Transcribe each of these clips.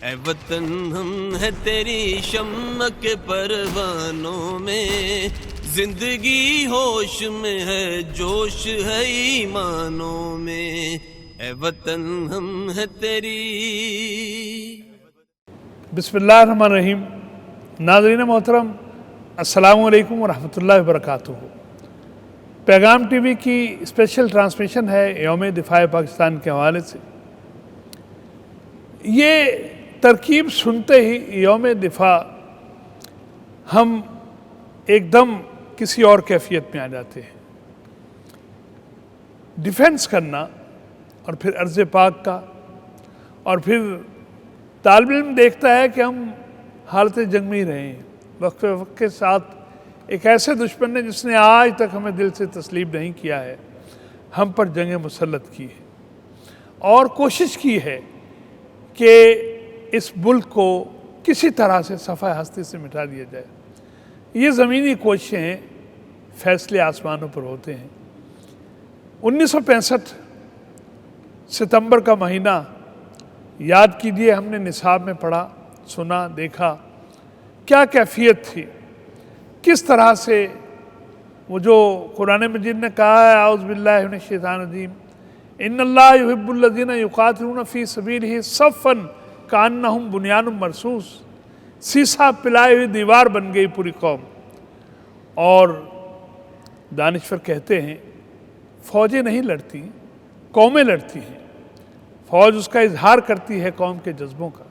اے وطن ہم ہے تیری شمع کے پروانوں میں، زندگی ہوش میں ہے جوش ہے ایمانوں میں، اے وطن ہم ہے تیری۔ بسم اللہ الرحمن الرحیم۔ ناظرین محترم، السلام علیکم ورحمۃ اللہ وبرکاتہ۔ پیغام ٹی وی کی اسپیشل ٹرانسمیشن ہے یوم دفاع پاکستان کے حوالے سے۔ یہ ترکیب سنتے ہی یوم دفاع ہم ایک دم کسی اور کیفیت میں آ جاتے ہیں۔ ڈیفینس کرنا اور پھر ارض پاک کا، اور پھر طالب علم دیکھتا ہے کہ ہم حالت جنگ میں ہی رہے ہیں، وقت وقت کے ساتھ ایک ایسے دشمن نے جس نے آج تک ہمیں دل سے تسلیم نہیں کیا ہے، ہم پر جنگ مسلط کی ہے اور کوشش کی ہے کہ اس ملک کو کسی طرح سے صفحہ ہستی سے مٹا دیا جائے۔ یہ زمینی کوششیں فیصلے آسمانوں پر ہوتے ہیں۔ 1965 ستمبر کا مہینہ یاد کیجئے، ہم نے نصاب میں پڑھا، سنا، دیکھا کیا کیفیت تھی، کس طرح سے وہ جو قرآن مجید نے کہا ہے اعوذ باللہ من الشیطان الرجیم ان اللہ یحب الذین یقاتلون فی سبیلہ صفا کانہم بنیان مرصوص، سیسا پلائے ہوئی دیوار بن گئی پوری قوم۔ اور دانشور کہتے ہیں فوجیں نہیں لڑتی، قومیں لڑتی ہیں، فوج اس کا اظہار کرتی ہے قوم کے جذبوں کا۔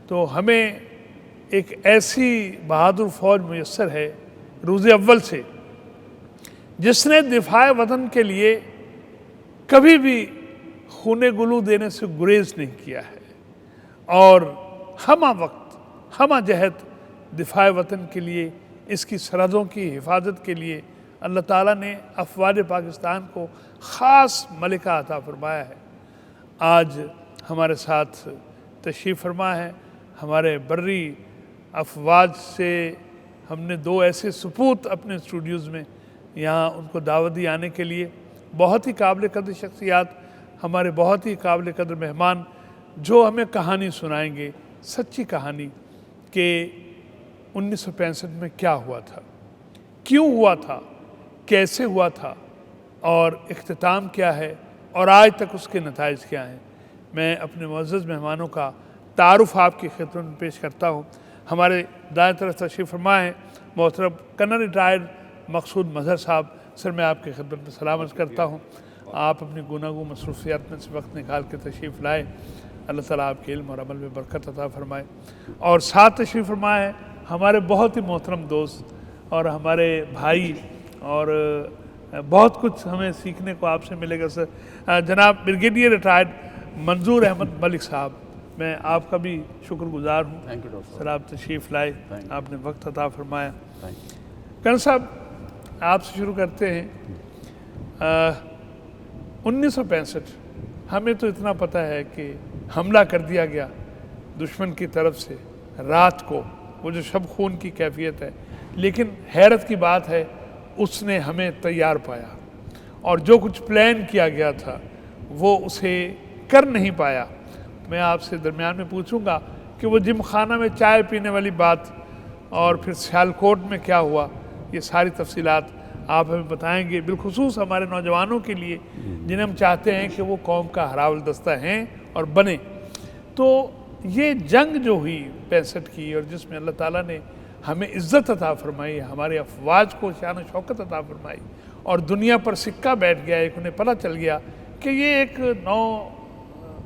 تو ہمیں ایک ایسی بہادر فوج میسر ہے روز اول سے، جس نے دفاع وطن کے لیے کبھی بھی خون گلو دینے سے گریز نہیں کیا ہے، اور ہمہ وقت ہمہ جہت دفاع وطن کے لیے، اس کی سرحدوں کی حفاظت کے لیے اللہ تعالیٰ نے افواج پاکستان کو خاص ملکہ عطا فرمایا ہے۔ آج ہمارے ساتھ تشریف فرما ہے ہمارے بری افواج سے، ہم نے 2 ایسے سپوت اپنے اسٹوڈیوز میں یہاں ان کو دعوت دی آنے کے لیے، بہت ہی قابل قدر شخصیات، ہمارے بہت ہی قابل قدر مہمان، جو ہمیں کہانی سنائیں گے، سچی کہانی کہ 1965 میں کیا ہوا تھا، کیوں ہوا تھا، کیسے ہوا تھا، اور اختتام کیا ہے، اور آج تک اس کے نتائج کیا ہیں۔ میں اپنے معزز مہمانوں کا تعارف آپ کی خدمت میں پیش کرتا ہوں۔ ہمارے دائیں طرف تشریف فرما ہے محترم کرنل ریٹائرڈ مقصود مظہر صاحب۔ سر میں آپ کی خدمت میں سلام عرض کرتا ہوں۔ آپ اپنی گوناگوں مصروفیات میں سے وقت نکال کے تشریف لائے، اللہ تعالیٰ آپ کے علم اور عمل میں برکت عطا فرمائے۔ اور ساتھ تشریف فرما ہے ہمارے بہت ہی محترم دوست اور ہمارے بھائی، اور بہت کچھ ہمیں سیکھنے کو آپ سے ملے گا سر، جناب بریگیڈیئر ریٹائرڈ منظور احمد ملک صاحب۔ میں آپ کا بھی شکر گزار ہوں سر، آپ تشریف لائے، آپ نے وقت عطا فرمایا۔ کرنل صاحب، آپ سے شروع کرتے ہیں۔ 1965 ہمیں تو اتنا پتہ ہے کہ حملہ کر دیا گیا دشمن کی طرف سے رات کو، وہ جو شب خون کی کیفیت ہے، لیکن حیرت کی بات ہے اس نے ہمیں تیار پایا، اور جو کچھ پلان کیا گیا تھا وہ اسے کر نہیں پایا۔ میں آپ سے درمیان میں پوچھوں گا کہ وہ جم خانہ میں چائے پینے والی بات، اور پھر سیالکوٹ میں کیا ہوا، یہ ساری تفصیلات آپ ہمیں بتائیں گے، بالخصوص ہمارے نوجوانوں کے لیے جنہیں ہم چاہتے ہیں کہ وہ قوم کا ہراول دستہ ہیں اور بنیں۔ تو یہ جنگ جو ہوئی 65 کی، اور جس میں اللہ تعالیٰ نے ہمیں عزت عطا فرمائی، ہمارے افواج کو شان و شوکت عطا فرمائی، اور دنیا پر سکہ بیٹھ گیا، ایک انہیں پتہ چل گیا کہ یہ ایک نو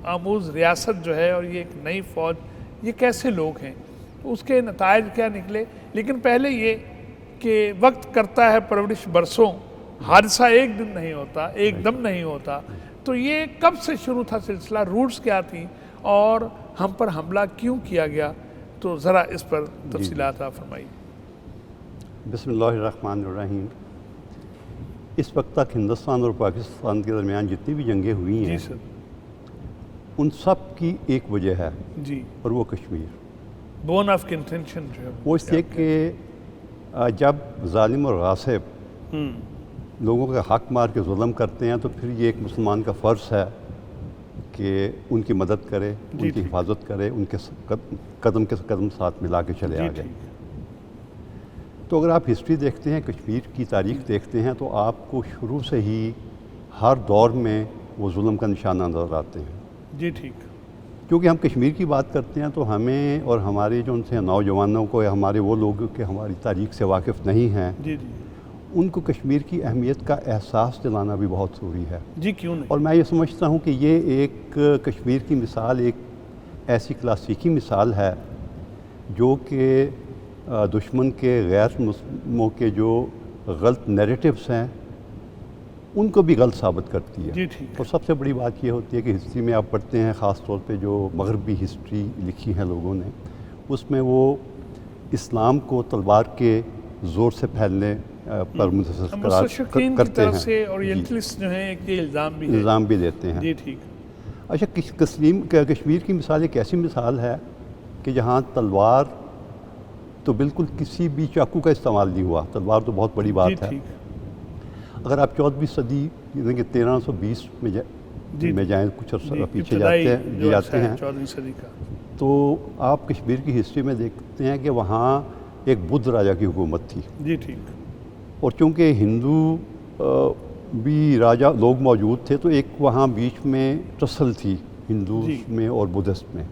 آموز ریاست جو ہے، اور یہ ایک نئی فوج، یہ کیسے لوگ ہیں، تو اس کے نتائج کیا نکلے۔ لیکن پہلے یہ کہ وقت کرتا ہے پرورش برسوں، حادثہ ایک دن نہیں ہوتا، ایک دم نہیں ہوتا، تو یہ کب سے شروع تھا سلسلہ، روٹس کیا تھیں، اور ہم پر حملہ کیوں کیا گیا، تو ذرا اس پر تفصیلات آپ فرمائیے۔ بسم اللہ الرحمن الرحیم۔ اس وقت تک ہندوستان اور پاکستان کے درمیان جتنی بھی جنگیں ہوئی ہیں، ان سب کی ایک وجہ ہے، اور وہ کشمیر، بون آف کنٹینشن جو ہے وہ اس لیے کہ جب ظالم اور غاصب لوگوں کا حق مار کے ظلم کرتے ہیں، تو پھر یہ ایک مسلمان کا فرض ہے کہ ان کی مدد کرے، ان کی حفاظت کرے، ان کے قدم کے قدم ساتھ ملا کے چلے آگے۔ تو اگر آپ ہسٹری دیکھتے ہیں، کشمیر کی تاریخ دیکھتے ہیں، تو آپ کو شروع سے ہی ہر دور میں وہ ظلم کا نشانہ نظر آتے ہیں۔ جی ٹھیک۔ کیونکہ ہم کشمیر کی بات کرتے ہیں تو ہمیں اور ہمارے جو ان سے نوجوانوں کو یا ہمارے وہ لوگ کہ ہماری تاریخ سے واقف نہیں ہیں، جی جی، ان کو کشمیر کی اہمیت کا احساس دلانا بھی بہت ضروری ہے۔ جی کیوں نہیں؟ اور میں یہ سمجھتا ہوں کہ یہ ایک کشمیر کی مثال ایک ایسی کلاسیکی مثال ہے جو کہ دشمن کے غیر مسلموں کے جو غلط نیریٹیوز ہیں ان کو بھی غلط ثابت کرتی ہے۔ جی ٹھیک۔ اور سب سے بڑی بات یہ ہوتی ہے کہ ہسٹری میں آپ پڑھتے ہیں، خاص طور پہ جو مغربی ہسٹری لکھی ہے لوگوں نے، اس میں وہ اسلام کو تلوار کے زور سے پھیلنے پر مستشرقین کی کرتے طرف ہیں، سے اورینٹلسٹ جو ہیں ایک یہ الزام بھی ہے۔ الزام بھی دیتے ہیں۔ جی ٹھیک۔ اچھا، کشمیر کی مثال ایک ایسی مثال ہے کہ جہاں تلوار تو بالکل کسی بھی چاقو کا استعمال نہیں ہوا، تلوار تو بہت بڑی بات ہے۔ اگر آپ 14ویں صدی یعنی کہ 1320 میں جائیں، کچھ عرصہ پیچھے جاتے ہیں 14ویں صدی کا، تو آپ کشمیر کی ہسٹری میں دیکھتے ہیں کہ وہاں ایک بدھ راجا کی حکومت تھی۔ جی ٹھیک۔ اور چونکہ ہندو بھی راجا لوگ موجود تھے تو ایک وہاں بیچ میں ٹسل تھی ہندوز میں اور بدھسٹ میں،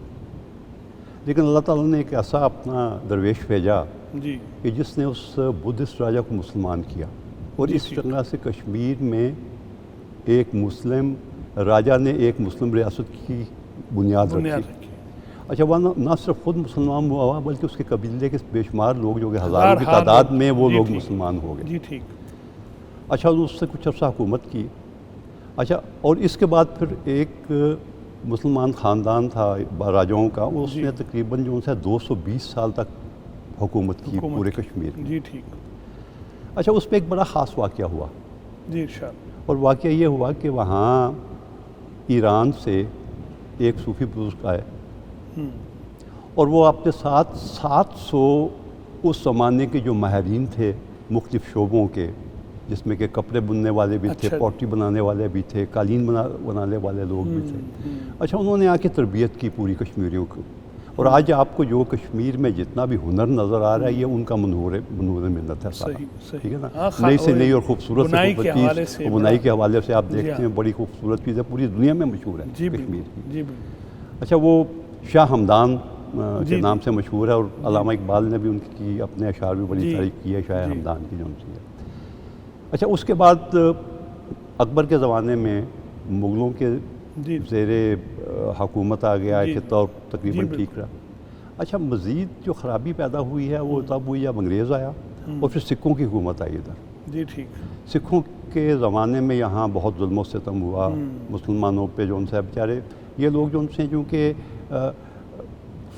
لیکن اللہ تعالیٰ نے ایک ایسا اپنا درویش بھیجا جی کہ جس نے اس بدھسٹ راجا کو مسلمان کیا، اور اس طرح سے کشمیر میں ایک مسلم راجا نے ایک مسلم ریاست کی بنیاد رکھی۔ اچھا، وہ نہ صرف خود مسلمان ہوا بلکہ اس کے قبیلے کے بے شمار لوگ جو کہ ہزاروں کی تعداد میں وہ لوگ مسلمان ہو گئے۔ جی ٹھیک۔ اچھا، اس سے کچھ عرصہ حکومت کی۔ اچھا، اور اس کے بعد پھر ایک مسلمان خاندان تھا راجاؤں کا، اس نے تقریباً جو ان سے 220 سال تک حکومت کی پورے کشمیر میں۔ جی ٹھیک۔ اچھا، اس پہ ایک بڑا خاص واقعہ ہوا۔ جی ارشاد۔ اور واقعہ یہ ہوا کہ وہاں ایران سے ایک صوفی بزرگ آئے، اور وہ اپنے ساتھ 700 اس زمانے کے جو ماہرین تھے مختلف شعبوں کے، جس میں کہ کپڑے بننے والے بھی تھے، پوٹری بنانے والے بھی تھے، قالین بنانے والے لوگ بھی تھے۔ اچھا، انہوں نے آ کے تربیت کی پوری کشمیریوں کو، اور آج آپ کو جو کشمیر میں جتنا بھی ہنر نظر آ رہا ہے یہ ان کا منور منت ہے سارا، ٹھیک ہے نا؟ نئی سے نئی اور خوبصورت چیز، بنائی کے حوالے سے آپ دیکھتے ہیں بڑی خوبصورت چیز ہے، پوری دنیا میں مشہور ہے کشمیر کی۔ اچھا، وہ شاہ ہمدان کے نام سے مشہور ہے، اور علامہ اقبال نے بھی ان کی اپنے اشعار بھی بڑی تعریف کی ہے شاہ ہمدان کی جو ان کی ہے۔ اچھا، اس کے بعد اکبر کے زمانے میں مغلوں کے زیر حکومت آ گیا، خطہ اور تقریباً ٹھیک رہا۔ اچھا، مزید جو خرابی پیدا ہوئی ہے وہ تب ہوئی جب انگریز آیا، اور پھر سکھوں کی حکومت آئی ادھر۔ جی ٹھیک۔ سکھوں کے زمانے میں یہاں بہت ظلم و ستم ہوا مسلمانوں پہ، جو ان سے بیچارے یہ لوگ جو ان سے چونکہ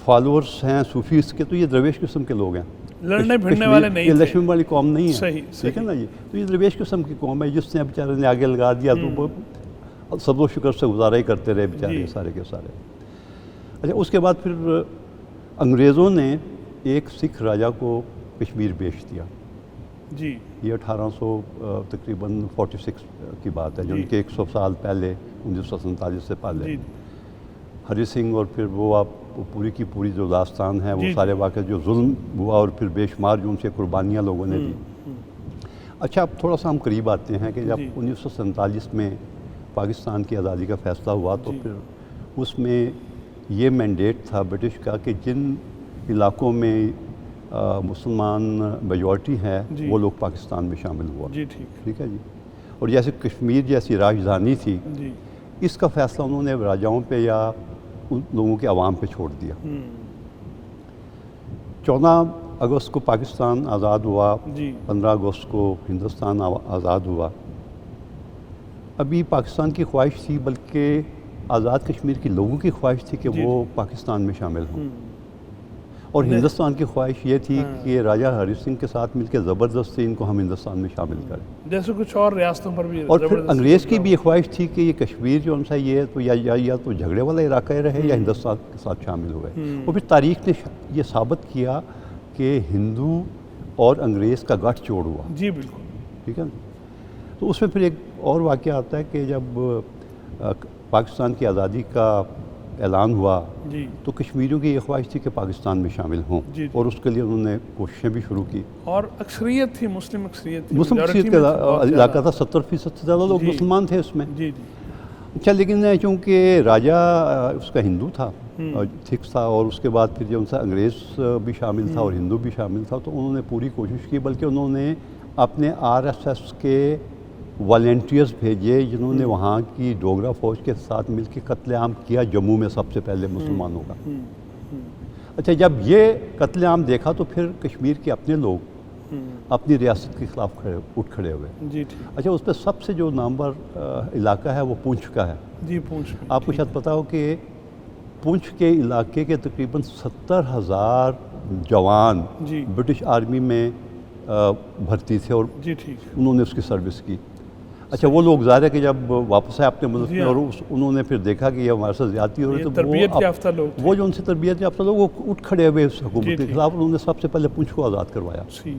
فالورز ہیں صوفیز کے، تو یہ درویش قسم کے لوگ ہیں، لڑنے بھڑنے والے نہیں یہ تھے، لکشمی والی قوم نہیں ہے، صحیح ٹھیک ہے نا جی؟ تو یہ درویش قسم کی قوم ہے جس نے بیچارے نے آگے لگا دیا، تو وہ صبر و شکر سے گزارا ہی کرتے رہے بیچارے سارے کے سارے۔ اچھا، اس کے بعد پھر انگریزوں نے ایک سکھ راجا کو کشمیر بیچ دیا۔ جی، یہ 1800 تقریباً 46 کی بات ہے، جو ان کے 100 سال پہلے 1947 سے پہلے ہری سنگھ، اور پھر وہ آپ پوری کی پوری جو داستان ہے وہ سارے واقع جو ظلم ہوا، اور پھر بے شمار جو ان سے قربانیاں لوگوں نے دی۔ اچھا، اب تھوڑا سا ہم قریب آتے ہیں کہ جب 1947 میں پاکستان کی آزادی کا فیصلہ ہوا، تو پھر اس میں یہ مینڈیٹ تھا برٹش کا کہ جن علاقوں میں مسلمان میجورٹی ہے وہ لوگ پاکستان میں شامل ہوا۔ جی ٹھیک ہے جی۔ اور جیسے کشمیر جیسی راجدھانی تھی، اس کا فیصلہ انہوں نے راجاؤں پہ یا ان لوگوں کے عوام پہ چھوڑ دیا۔ 14 اگست کو پاکستان آزاد ہوا، 15 اگست کو ہندوستان آزاد ہوا۔ ابھی پاکستان کی خواہش تھی، بلکہ آزاد کشمیر کے لوگوں کی خواہش تھی کہ وہ پاکستان میں شامل ہوں، اور ہندوستان کی خواہش یہ تھی کہ راجہ ہری سنگھ کے ساتھ مل کے زبردستی ان کو ہم ہندوستان میں شامل کریں، جیسے کچھ اور ریاستوں پر بھی۔ اور پھر انگریز کی بھی یہ خواہش تھی کہ یہ کشمیر جو ان سے یہ تو یا تو جھگڑے والا علاقہ رہے یا ہندوستان کے ساتھ شامل ہوئے۔ اور پھر تاریخ نے یہ ثابت کیا کہ ہندو اور انگریز کا گٹھ جوڑ ہوا۔ جی بالکل، ٹھیک ہے۔ تو اس میں پھر ایک اور واقعہ آتا ہے کہ جب پاکستان کی آزادی کا اعلان ہوا جی تو کشمیریوں کی یہ خواہش تھی کہ پاکستان میں شامل ہوں، جی اور اس کے لیے انہوں نے کوششیں بھی شروع کی۔ اور اکثریت تھی، مسلم اکثریت تھی، مسلم majority اکثریت میں کا تھی بہت علاقہ زیادہ۔ تھا، 70% سے زیادہ لوگ جی مسلمان تھے اس میں۔ جی جی اچھا، لیکن چونکہ راجہ اس کا ہندو تھا، سکھ تھا، اور اس کے بعد پھر جو ان سے انگریز بھی شامل تھا اور ہندو بھی شامل تھا، تو انہوں نے پوری کوشش کی، بلکہ انہوں نے اپنے RSS کے والنٹیئرز بھیجے جنہوں نے وہاں کی ڈوگرا فوج کے ساتھ مل کے قتل عام کیا جموں میں سب سے پہلے مسلمانوں کا۔ اچھا، جب یہ قتل عام دیکھا تو پھر کشمیر کے اپنے لوگ اپنی ریاست کے خلاف اٹھ کھڑے ہوئے۔ جی ٹھیک، اچھا، اس پہ سب سے جو نامور علاقہ ہے وہ پونچھ کا ہے۔ جی پونچھ میں آپ کو شاید پتا ہو کہ پونچھ کے علاقے کے تقریباً 70,000 جوان جی برٹش آرمی میں بھرتی تھے اور جی ٹھیک، انہوں نے اس کی سروس کی۔ اچھا، وہ لوگ ظاہر ہے کہ جب واپس آئے اپنے ملک جی میں ہاں، اور انہوں نے پھر دیکھا کہ یہ ہمارے ساتھ زیادتی ہو رہی ہے، یہ تو تربیت یافتہ لوگ تھے۔ وہ جو ان سے تربیت یافتہ لوگ وہ اٹھ کھڑے ہوئے اس حکومت جی کے ٹھیک۔ خلاف، انہوں نے سب سے پہلے پونچھ کو آزاد کروایا۔ جی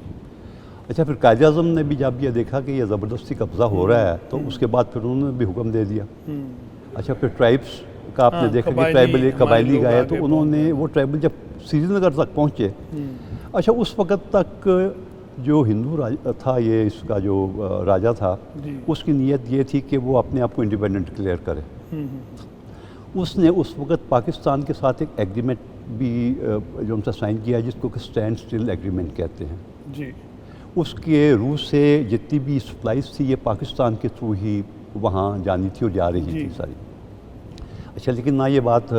اچھا، پھر قائد اعظم نے بھی جب یہ دیکھا کہ یہ زبردستی قبضہ ہو رہا ہے تو اس کے بعد پھر انہوں نے بھی حکم دے دیا۔ اچھا، پھر ٹرائبس کا آپ نے ہاں، دیکھا کہ قبائلی قبائلی لوگ گئے آگے تو انہوں نے وہ ٹرائبل جب سری نگر تک پہنچے، اچھا اس وقت تک جو ہندو تھا، یہ اس کا جو راجہ تھا، جی اس کی نیت یہ تھی کہ وہ اپنے آپ کو انڈیپینڈنٹ ڈکلیئر کرے۔ اس نے اس وقت پاکستان کے ساتھ ایک ایگریمنٹ بھی جو ان سے سائن کیا جس کو کہ اسٹینڈ اسٹل ایگریمنٹ کہتے ہیں۔ جی اس کے روس سے جتنی بھی سپلائز تھی یہ پاکستان کے تھرو ہی وہاں جانی تھی اور جا رہی جی تھی ساری۔ اچھا، لیکن نہ یہ بات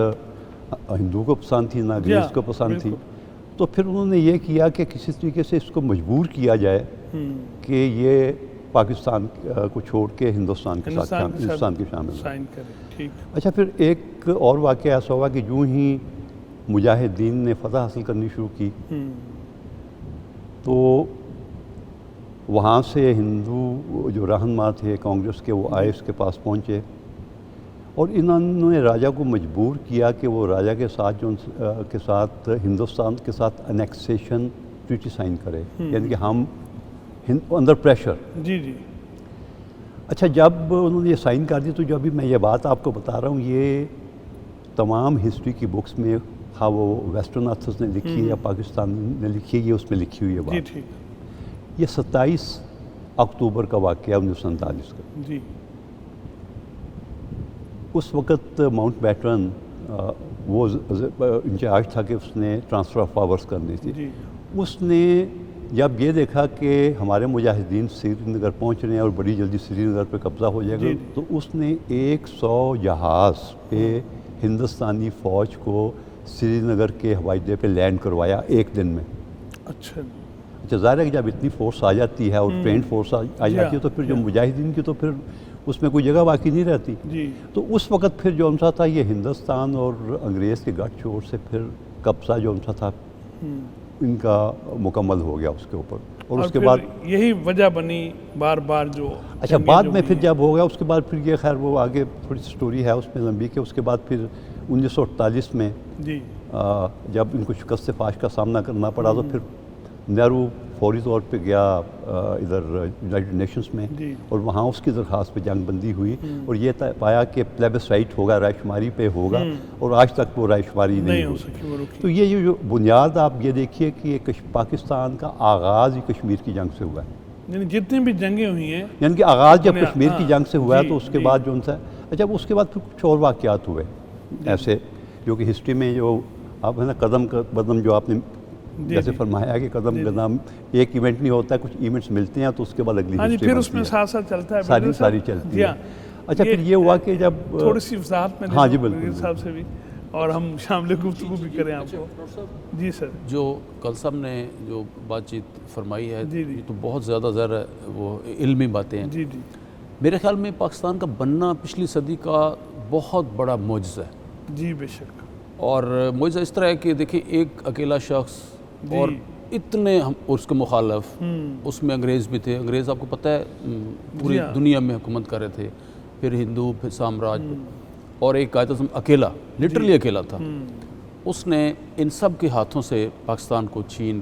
ہندو کو پسند تھی نہ جی ہاں، انگریز کو پسند تھی، بالکل۔ تو پھر انہوں نے یہ کیا کہ کسی طریقے سے اس کو مجبور کیا جائے کہ یہ پاکستان کو چھوڑ کے ہندوستان کے ساتھ ہندوستان کے شامل ہو۔ سائن کرے، ٹھیک، اچھا، پھر ایک اور واقعہ ایسا ہوا کہ جو ہی مجاہدین نے فتح حاصل کرنی شروع کی تو وہاں سے ہندو جو رہنما تھے کانگریس کے وہ آئے اس کے پاس پہنچے اور انہوں نے راجہ کو مجبور کیا کہ وہ راجہ کے ساتھ کے ساتھ ہندوستان کے ساتھ انیکسیشن ٹریٹی سائن کرے، یعنی کہ ہم اندر پریشر۔ جی جی اچھا، جب انہوں نے یہ سائن کر دی تو جو ابھی میں یہ بات آپ کو بتا رہا ہوں یہ تمام ہسٹری کی بکس میں، ہاں وہ ویسٹرن آتھرز نے لکھی ہے یا پاکستان نے لکھی ہے، یہ اس میں لکھی ہوئی ہے جی بات۔ ٹھیک، یہ 27 اکتوبر کا واقعہ 1947 کا۔ جی اس وقت ماؤنٹ بیٹن وہ انچارج تھا کہ اس نے ٹرانسفر آف پاورز کرنی تھی۔ جی اس نے جب یہ دیکھا کہ ہمارے مجاہدین سری نگر پہنچ رہے ہیں اور بڑی جلدی سری نگر پہ قبضہ ہو جائے گا، جی تو اس نے 100 جہاز پہ ہندوستانی فوج کو سری نگر کے ہوائی اڈے پہ لینڈ کروایا ایک دن میں۔ اچھا اچھا، ظاہر ہے کہ جب اتنی فورس آ جاتی ہے اور ٹرینڈ فورس آ جاتی ہے تو پھر جو مجاہدین کی تو پھر اس میں کوئی جگہ باقی نہیں رہتی۔ جی تو اس وقت پھر جو سا تھا یہ ہندوستان اور انگریز کے گٹھ چوٹ سے پھر قبضہ جو سا تھا ان کا مکمل ہو گیا اس کے اوپر، اور اس کے بعد یہی وجہ بنی بار بار جو اچھا بعد میں پھر جب ہو گیا اس کے بعد پھر یہ خیر وہ آگے تھوڑی سی سٹوری ہے اس میں لمبی کہ اس کے بعد پھر 1948 میں جی جب ان کو شکست فاش کا سامنا کرنا پڑا تو پھر نہرو فوری طور پہ گیا ادھر یونائٹڈ نیشنز میں، جی اور وہاں اس کی درخواست پہ جنگ بندی ہوئی اور یہ پایا کہ پلیبسائٹ ہوگا، رائے شماری پہ ہوگا، اور آج تک وہ رائے شماری نہیں ہو ہوئی۔ سکی، وہ رکی۔ تو یہ جو بنیاد آپ یہ دیکھیے کہ یہ پاکستان کا آغاز ہی کشمیر کی جنگ سے ہوا ہے، یعنی جتنی بھی جنگیں ہوئی ہیں، یعنی کہ آغاز جب بنیاد، کشمیر کی ہاں، جنگ سے ہوا ہے جی، تو اس کے جی۔ بعد جو ان سے اچھا اس کے بعد پھر کچھ اور واقعات ہوئے ایسے جو کہ ہسٹری میں جو آپ ہے نا قدم قدم جو آپ نے جیسے فرمایا کہ قدم قدم ایک ایونٹ نہیں ہوتا ہے، کچھ ایونٹس ملتے ہیں تو اس کے بعد اگلی ہاں جی، ہسٹری پھر اس بنتی میں ہے، ساتھ ساتھ چلتا ہے ساری چلتی جی ہے۔ ہاں۔ اچھا پھر یہ ہوا کہ جب تھوڑی سی وضاحت میں ہاں جی، دے دوں بالکل صاحب سے بھی، اور ہم شامل گفتگو بھی کریں آپ کو۔ جی سر، جو کل صاحب نے جو بات چیت فرمائی ہے جی جی یہ تو بہت زیادہ ذرا وہ علمی باتیں ہیں۔ جی جی میرے خیال میں پاکستان کا بننا پچھلی صدی کا بہت بڑا معجزہ ہے، جی بے شک، اور معجزہ اس طرح ہے کہ دیکھیں ایک اکیلا شخص جی اور اتنے اس کے مخالف، اس میں انگریز بھی تھے، انگریز آپ کو پتہ ہے پوری ہاں۔ دنیا میں حکومت کر رہے تھے، پھر ہندو، پھر سامراج، اور ایک قائد اعظم اکیلا، لٹرلی اکیلا تھا۔ اس نے ان سب کے ہاتھوں سے پاکستان کو چھین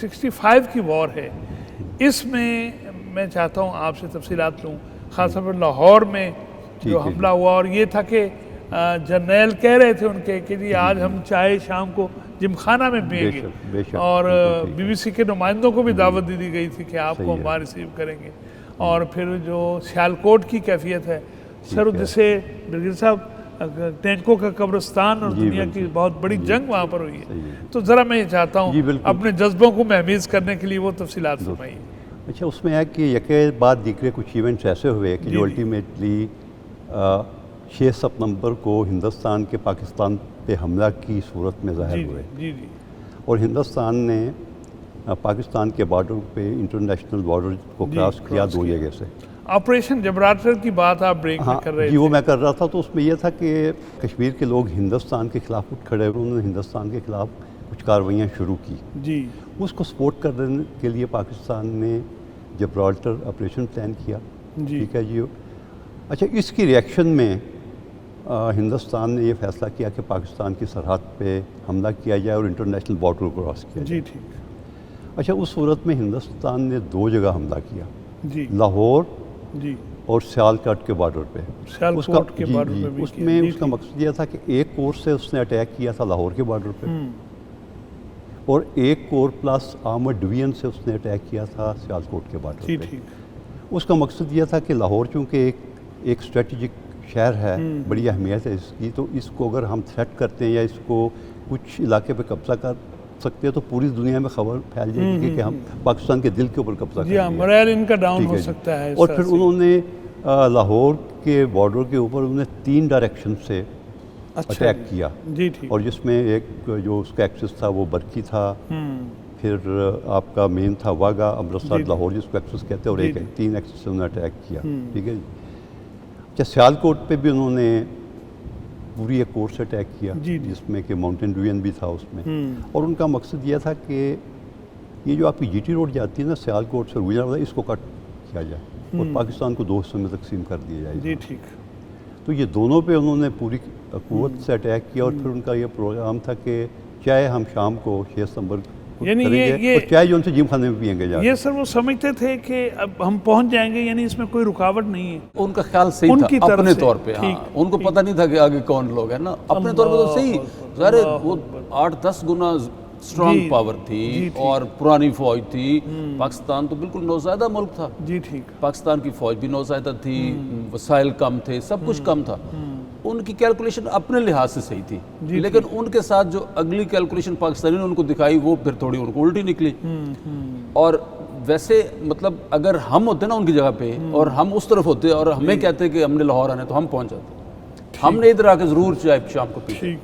65 کی وار ہے، اس میں میں چاہتا ہوں آپ سے تفصیلات لوں، خاص طور پر لاہور میں جو حملہ ہوا، اور یہ تھا کہ جرنیل کہہ رہے تھے ان کے کہ جی آج ہم چائے شام کو جم خانہ میں پئیں گے، اور بی بی سی کے نمائندوں کو بھی دعوت دی گئی تھی کہ آپ کو ہم وہاں ریسیو کریں گے. اور پھر جو سیالکوٹ کی کیفیت ہے سر، جسے ڈرگیر صاحب ٹینکوں کا قبرستان اور دنیا کی بہت بڑی جنگ وہاں پر ہوئی ہے، تو ذرا میں یہ چاہتا ہوں اپنے جذبوں کو مہمیز کرنے کے لیے وہ تفصیلات فرمائیے. اچھا، اس میں ہے کہ یکے بعد دیگرے کچھ ایونٹس ایسے ہوئے کہ جو الٹیمیٹلی 6 ستمبر کو ہندوستان کے پاکستان پہ حملہ کی صورت میں ظاہر ہوئے، اور ہندوستان نے پاکستان کے بارڈر پہ انٹرنیشنل بارڈر کو کراس کیا 2 جگہ سے. آپریشن جبرالٹر کی بات آپ بریک میں کر رہے تھے. جی وہ میں کر رہا تھا. تو اس میں یہ تھا کہ کشمیر کے لوگ ہندوستان کے خلاف اٹھ کھڑے ہوئے، انہوں نے ہندوستان کے خلاف کچھ کارروائیاں شروع کی. جی اس کو سپورٹ کرنے کے لیے پاکستان نے جبرالٹر آپریشن پلان کیا. ٹھیک ہے جی. اچھا، اس کی ریئیکشن میں ہندوستان نے یہ فیصلہ کیا کہ پاکستان کی سرحد پہ حملہ کیا جائے اور انٹرنیشنل بارڈر کو کراس کیا جائے. جی ٹھیک. اچھا، اس صورت میں ہندوستان نے 2 جگہ حملہ کیا، جی لاہور جی اور سیالکوٹ کے بارڈر پہ. سیالکوٹ کے بارڈر پہ بھی اس میں اس کا مقصد یہ تھا کہ ایک کورس سے اس نے اٹیک کیا تھا لاہور کے بارڈر پہ، اور ایک کور پلس آرمرڈ ڈویژن سے اس نے اٹیک کیا تھا سیالکوٹ کے بارڈر پہ. اس کا مقصد یہ تھا کہ لاہور چونکہ ایک اسٹریٹجک شہر ہے، بڑی اہمیت ہے اس کی، تو اس کو اگر ہم تھریٹ کرتے ہیں یا اس کو کچھ علاقے پہ قبضہ کر سکتے ہیں تو پوری دنیا میں خبر پھیل جائے گی کہ ہم پاکستان کے دل کے اوپر قبضہ کر لیا. مرائل ان کا ڈاؤن ہو سکتا ہے. اور پھر انہوں نے لاہور کے بارڈر کے اوپر انہوں نے 3 ڈائریکشن سے اٹیک کیا. جی ٹھیک. اور جس میں ایک جو اس کا ایکسس تھا وہ برکی تھا، پھر آپ کا مین تھا واگا، امرتسر، لاہور جس کو ایکسس کہتے ہیں، اور ایک 3 ایکسس سے انہوں نے اٹیک کیا. ٹھیک ہے جی. اچھا، سیالکوٹ پہ بھی انہوں نے پوری ایک کورس سے اٹیک کیا، جس میں کہ ماؤنٹین ڈویژن بھی تھا اس میں. اور ان کا مقصد یہ تھا کہ یہ جو آپ کی جی ٹی روڈ جاتی ہے نا سیالکوٹ سے روجا، اس کو کٹ کیا جائے اور پاکستان کو 2 حصوں میں تقسیم کر دیا جائے. جی ٹھیک. تو یہ دونوں پہ انہوں نے پوری قوت سے اٹیک کیا، اور پھر ان کا یہ پروگرام تھا کہ چائے ہم شام کو 6 ستمبر یعنی یہ چائے جو ان سے جم خانے میں پئیں گے جا کے. یہ سر وہ سمجھتے تھے کہ اب ہم پہنچ جائیں گے، یعنی اس میں کوئی رکاوٹ نہیں ہے. ان کا خیال صحیح تھا اپنے طور پہ. ان کو پتہ نہیں تھا کہ آگے کون لوگ ہیں نا. اپنے طور پہ تو صحیح، ظاہر وہ 8-10 گنا اسٹرانگ پاور تھی اور پرانی فوج تھی. پاکستان تو بالکل نوزائیدہ ملک تھا. جی ٹھیک. پاکستان کی فوج بھی نوزائیدہ تھی، وسائل کم تھے، سب کچھ کم تھا. ان کی کیلکولیشن اپنے لحاظ سے صحیح تھی، لیکن ان کے ساتھ جو اگلی کیلکولیشن پاکستانی نے ان کو دکھائی وہ پھر تھوڑی ان کو الٹی نکلی. اور ویسے مطلب اگر ہم ہوتے نا ان کی جگہ پہ اور ہم اس طرف ہوتے اور ہمیں کہتے کہ ہم نے لاہور آنا ہے تو ہم پہنچ جاتے. ہم نے ادھر آ کے ضرور چائے شام کو پی،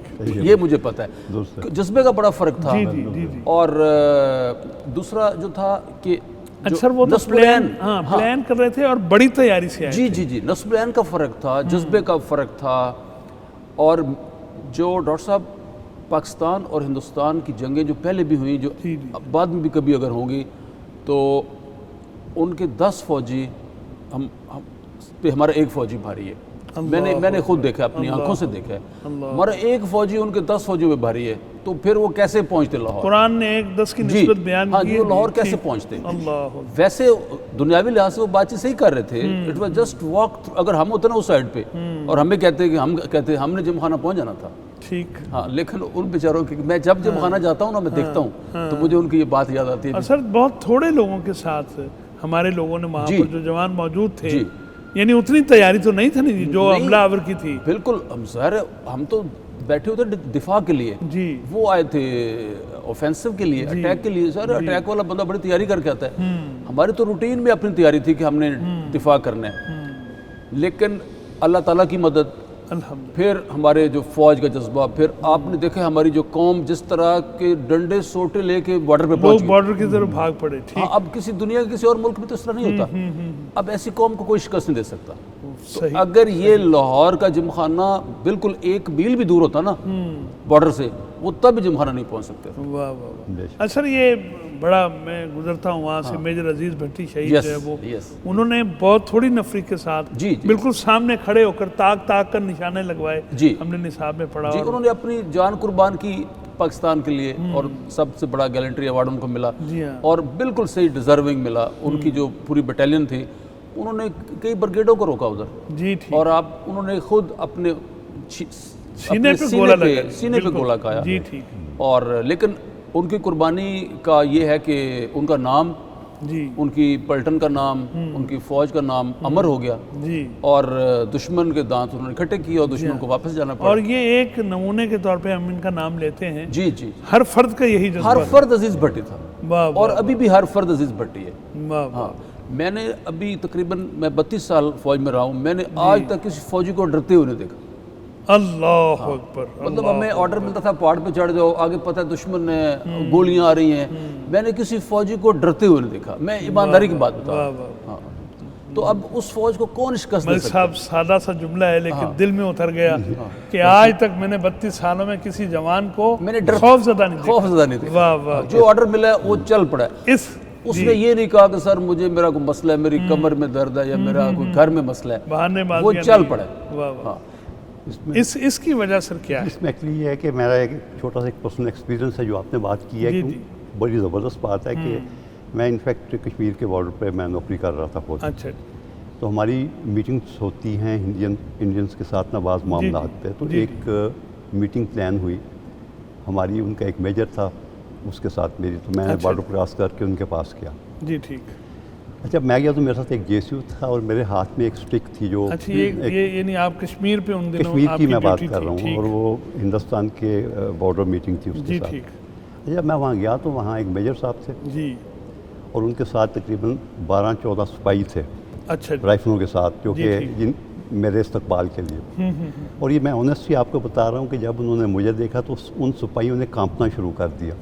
یہ مجھے پتہ ہے. جذبے کا بڑا فرق تھا. اور دوسرا جو تھا کہ سر وہ پلان کر رہے تھے اور بڑی تیاری سے آئے. جی نصب العین کا فرق تھا، جذبے کا فرق تھا. اور جو ڈاکٹر صاحب پاکستان اور ہندوستان کی جنگیں جو پہلے بھی ہوئیں، جو بعد میں بھی کبھی اگر ہوں گی، تو ان کے 10 فوجی ہم پہ ہمارا ایک فوجی بھاری ہے. میں نے خود دیکھا، اپنی آنکھوں سے دیکھا ہے. ہمارا ایک فوجی ان کے 10 فوجیوں میں بھاری ہے. تو پھر وہ کیسے پہنچتے لاہور؟ قرآن نے 1-10 کی نسبت بیان کی ہے. وہ لاہور کیسے پہنچتے؟ ویسے دنیاوی لحاظ سے وہ بات چیت صحیح کر رہے تھے. It was just walk. اگر ہم ہوتے نا اس سائڈ پہ اور ہمیں کہتے کہ ہم نے جم خانہ پہنچ جانا تھا. ٹھیک. ہاں، لیکن ان بیچاروں کی میں جب جم خانہ جاتا ہوں نا میں دیکھتا ہوں تو مجھے ان کی یہ بات یاد آتی ہے. سر بہت تھوڑے لوگوں کے ساتھ ہمارے لوگوں نے وہاں پر جو جوان موجود تھے، یعنی اتنی تیاری تو نہیں تھی جو حملہ آور کی تھی. بالکل. ہم تو بیٹھے ہوتے دفاع کے لیے، وہ آئے تھے اوفینسو کے لیے، اٹیک کے لیے. سر اٹیک والا بندہ بڑی تیاری کر کے آتا ہے. ہماری تو روٹین میں اپنی تیاری تھی کہ ہم نے دفاع کرنا ہے، لیکن اللہ تعالیٰ کی مدد، پھر ہمارے جو فوج کا جذبہ، پھر آپ نے دیکھا ہماری جو قوم جس طرح کے ڈنڈے سوٹے لے کے بارڈر پہ پہنچ گئی. بارڈر کی طرف بھاگ پڑے. اب کسی دنیا کے کسی اور ملک میں تو اس طرح نہیں ہوتا. اب ایسی قوم کو کوئی شکست نہیں دے سکتا. تو اگر یہ لاہور کا جم خانہ بالکل 1 میل بھی دور ہوتا نا بارڈر سے، وہ تب جم خانہ نہیں پہنچ سکتے. واہ واہ. سر یہ بڑا، میں گزرتا ہوں وہاں سے، میجر عزیز بھٹی شہید ہے وہ، انہوں نے بہت تھوڑی نفری کے ساتھ بالکل سامنے کھڑے ہو کر تاک کر نشانے لگوائے. ہم نے نصاب میں پڑھا. انہوں نے اپنی جان قربان کی پاکستان کے لیے اور سب سے بڑا گیلنٹری ایوارڈ ان کو ملا جی ہاں اور بالکل صحیح ڈیزرونگ ملا. ان کی جو پوری بٹالین تھی انہوں نے کئی بریگیڈوں کو روکا ادھر جی ٹھیک اور انہوں نے خود اپنے سینے پہ گولا لگا سینے پہ گولا کھایا. جی ٹھیک اور لیکن ان کی قربانی کا یہ ہے کہ ان کا نام جی ان کی پلٹن کا نام ان کی فوج کا نام امر ہو گیا جی اور دشمن کے دانت انہوں نے اکٹھے کیے اور دشمن کو واپس جانا پڑا. اور یہ ایک نمونے کے طور پہ ہم ان کا نام لیتے ہیں. جی جی ہر فرد کا یہی جذبہ ہر فرد عزیز بھٹی تھا واہ اور ابھی بھی ہر فرد عزیز بھٹی ہے. واہ ہاں میں نے ابھی تقریباً میں 32 سال فوج میں رہا ہوں, میں نے آج تک کسی فوجی کو ڈرتے ہوئے نہیں دیکھا. اللہ اکبر. مطلب ہمیں آرڈر ملتا تھا پہاڑ پہ چڑھ جاؤ, آگے پتہ ہے دشمن ہے, گولیاں آ رہی ہیں, میں نے کسی فوجی کو ڈرتے ہوئے نہیں دیکھا. میں ایمانداری کی بات بتا رہا ہوں. ہاں تو اب اس فوج کو کون شکست دے ملک سکتا صاحب سادہ سا جملہ ہے لیکن دل میں اتر گیا کہ آج تک میں نے 32 سالوں میں کسی جوان کو میں نے خوف زدہ نہیں دیکھا. خوف زدہ نہیں دیکھا. واہ واہ. جو آرڈر ملا ہے وہ چل پڑا ہے. اس نے یہ نہیں کہا کہ سر مجھے میرا کوئی مسئلہ ہے, میری کمر میں درد ہے یا میرا کوئی گھر میں مسئلہ ہے, بہانے بازیاں وہ چل پڑا ہے. واہ واہ. اس کی وجہ سر کیا ہے؟ اس میں ایکچولی یہ ہے کہ میرا ایک چھوٹا سا ایک پرسنل ایکسپیرینس ہے جو آپ نے بات کی ہے کہ بڑی زبردست بات ہے کہ میں انفیکٹ کشمیر کے بارڈر پہ میں نوکری کر رہا تھا فوج. اچھا تو ہماری میٹنگس ہوتی ہیں انڈینس کے ساتھ نا بعض معاملات پہ. تو ایک میٹنگ پلان ہوئی ہماری, ان کا ایک میجر تھا اس کے ساتھ میری, تو میں نے بارڈر کراس کر کے ان کے پاس کیا. جی ٹھیک. اچھا میں گیا تو میرے ساتھ ایک جے سی یو تھا اور میرے ہاتھ میں ایک اسٹک تھی جو اچھا یہ یعنی آپ کشمیر پہ ان دنوں کشمیر کی میں بات کر رہا ہوں اور وہ ہندوستان کے بارڈر میٹنگ تھی اس کے ساتھ. اچھا میں وہاں گیا تو وہاں ایک میجر صاحب تھے جی اور ان کے ساتھ تقریباً 12-14 سپاہی تھے اچھا رائفلوں کے ساتھ جو کہ میرے استقبال کے لیے. اور یہ میں آنیسٹلی آپ کو بتا رہا ہوں کہ جب انہوں نے مجھے دیکھا تو ان سپاہیوں نے کانپنا شروع کر دیا.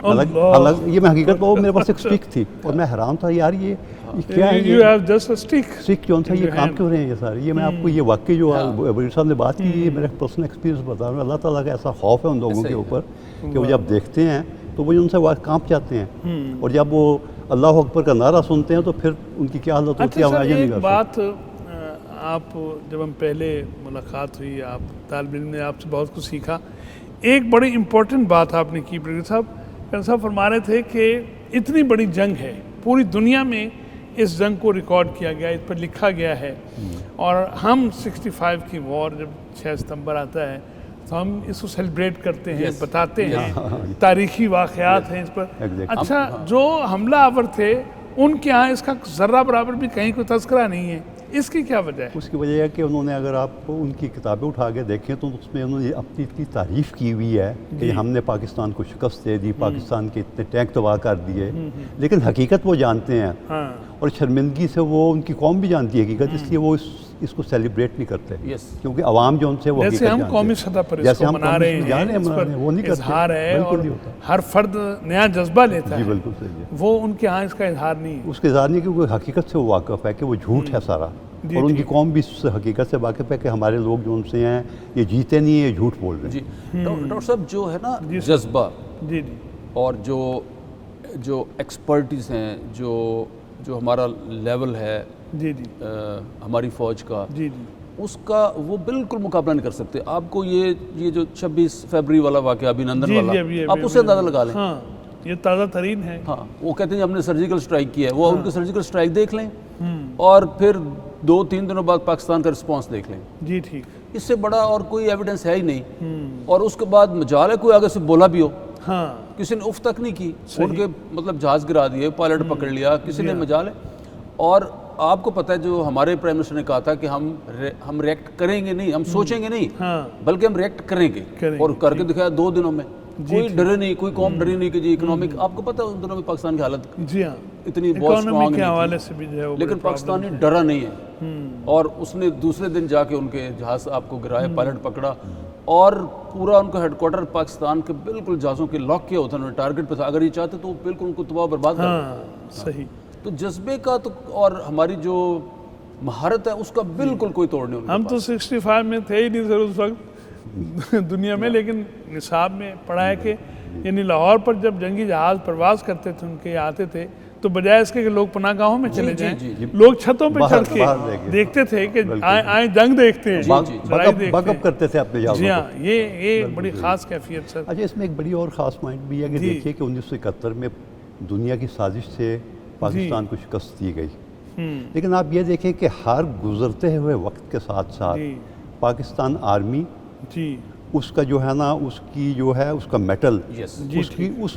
الگ یہ میں حقیقت وہ میرے پاس ایک اسٹک تھی اور میں حیران تھا یار یہ کیا ہے, اسٹک کیوں تھا, یہ کام کیوں رہے ہیں یہ سارے. یہ میں آپ کو یہ واقعی جو وزیر صاحب نے بات کی یہ میرا پرسنل ایکسپیرینس بتا رہا ہوں. اللہ تعالیٰ کا ایسا خوف ہے ان لوگوں کے اوپر کہ وہ جب دیکھتے ہیں تو وہ ان سے کانپ جاتے ہیں اور جب وہ اللہ اکبر کا نعرہ سنتے ہیں تو پھر ان کی کیا حالت ہوتی ہے. ایک بات آپ جب ہم پہلے ملاقات ہوئی, آپ طالب علم نے آپ سے بہت کچھ سیکھا. ایک بڑی امپورٹنٹ بات آپ نے کی بریگیڈیئر صاحب فرما رہے تھے کہ اتنی بڑی جنگ ہے, پوری دنیا میں اس جنگ کو ریکارڈ کیا گیا, اس پر لکھا گیا ہے اور ہم 65 کی وار جب 6 ستمبر آتا ہے تو ہم اس کو سیلیبریٹ کرتے ہیں, بتاتے ہیں, تاریخی واقعات ہیں اس پر. اچھا جو حملہ آور تھے ان کے ہاں اس کا ذرہ برابر بھی کہیں کوئی تذکرہ نہیں ہے, اس کی کیا وجہ ہے؟ اس کی وجہ ہے کہ انہوں نے اگر آپ ان کی کتابیں اٹھا کے دیکھیں تو اس میں انہوں نے اپنی اتنی تعریف کی ہوئی ہے کہ ہم نے پاکستان کو شکست دے دی, پاکستان کے اتنے ٹینک تباہ کر دیے, لیکن حقیقت وہ جانتے ہیں اور شرمندگی سے وہ ان کی قوم بھی جانتی ہے حقیقت, اس لیے وہ اس کو سیلیبریٹ نہیں کرتے کیونکہ عوام جو ان سے وہ جیسے ہم قومی سطح پر اس کو منا رہے ہیں, وہ نہیں کرتے, اظہار ہے اور ہر فرد نیا جذبہ لیتا ہے. جی بالکل صحیح ہے. وہ ان کے ہاں اس کا اظہار نہیں ہے, اس کا اظہار نہیں کیونکہ حقیقت سے وہ واقف ہے کہ وہ جھوٹ ہے سارا, اور ان کی قوم بھی اس حقیقت سے واقف ہے کہ ہمارے لوگ جو ان سے ہیں یہ جیتے نہیں ہیں, یہ جھوٹ بول رہے ہیں. جی ڈاکٹر صاحب جو ہے نا جذبہ اور جو ایکسپرٹیز ہیں, جو ہمارا لیول ہے ہماری فوج کا, اس کا وہ بالکل مقابلہ نہیں کر سکتے. آپ کو یہ جو 26 فروری والا واقعہ ابھینندن والا, آپ اسے اندازہ لگا لیں. یہ تازہ ترین ہے. ہاں وہ کہتے ہیں ہم نے سرجیکل اسٹرائک کیا ہے, وہ ان کی سرجیکل اسٹرائک دیکھ لیں اور پھر 2-3 دنوں بعد پاکستان کا رسپانس دیکھ لیں. جی ٹھیک. اس سے بڑا اور کوئی ایویڈنس ہے ہی نہیں. اور اس کے بعد مجال ہے کوئی آگے سے بولا بھی ہو, کسی نے اف تک نہیں کی, ان کے مطلب جہاز گرا دیے, پائلٹ پکڑ لیا, کسی نے مجال ہے. اور آپ کو پتہ ہے جو ہمارے پرائم منسٹر نے کہا تھا کہ ہم ریئیکٹ کریں گے نہیں, ہم سوچیں گے نہیں, بلکہ ہم ریئیکٹ کریں گے, اور کر کے دکھایا 2 دنوں میں. کوئی ڈرے نہیں, کوئی قوم ڈری نہیں کہ جی اکنامک, آپ کو پتہ ہے ان دنوں میں پاکستان کی حالت اتنی بہت اسٹرانگ نہیں تھی, لیکن پاکستانی ڈرا نہیں ہے. اور اس نے دوسرے دن جا کے ان کے جہاز آپ کو گرائے, پائلٹ پکڑا اور پورا ان کا ہیڈ کوارٹر پاکستان کے بالکل جہازوں کے لاک کیا ہوتا, انہوں نے ٹارگٹ پہ تھا. اگر یہ چاہتے تو بالکل ان کو تباہ برباد کر. صحیح. تو جذبے کا تو اور ہماری جو مہارت ہے اس کا بالکل کوئی توڑ نہیں. ہم تو 65 میں تھے ہی نہیں سر اس وقت دنیا میں, لیکن نصاب میں پڑھا ہے کہ یعنی لاہور پر جب جنگی جہاز پرواز کرتے تھے ان کے آتے تھے تو بجائے اس کے کہ لوگ پناہ گاہوں میں چلے جائیں جی۔ لوگ چھتوں پہ باہر چڑھ رہ کے گئے۔ دیکھتے تھے کہ آئیں جنگ دیکھتے ہیں لڑائی دیکھتے بک ہیں۔ اپ کرتے تھے اپنے جاگوں جی ہاں کو۔ یہ بڑی خاص کیفیت سر۔ اچھا اس میں ایک بڑی اور خاص پوائنٹ بھی ہے کہ جی۔ دیکھیے کہ 1971 میں دنیا کی سازش سے پاکستان کو شکست دی گئی، لیکن آپ یہ دیکھیں کہ ہر گزرتے ہوئے وقت کے ساتھ ساتھ جی پاکستان آرمی جی اس کا جو ہے نا اس کی جو ہے اس کا میٹل Yes.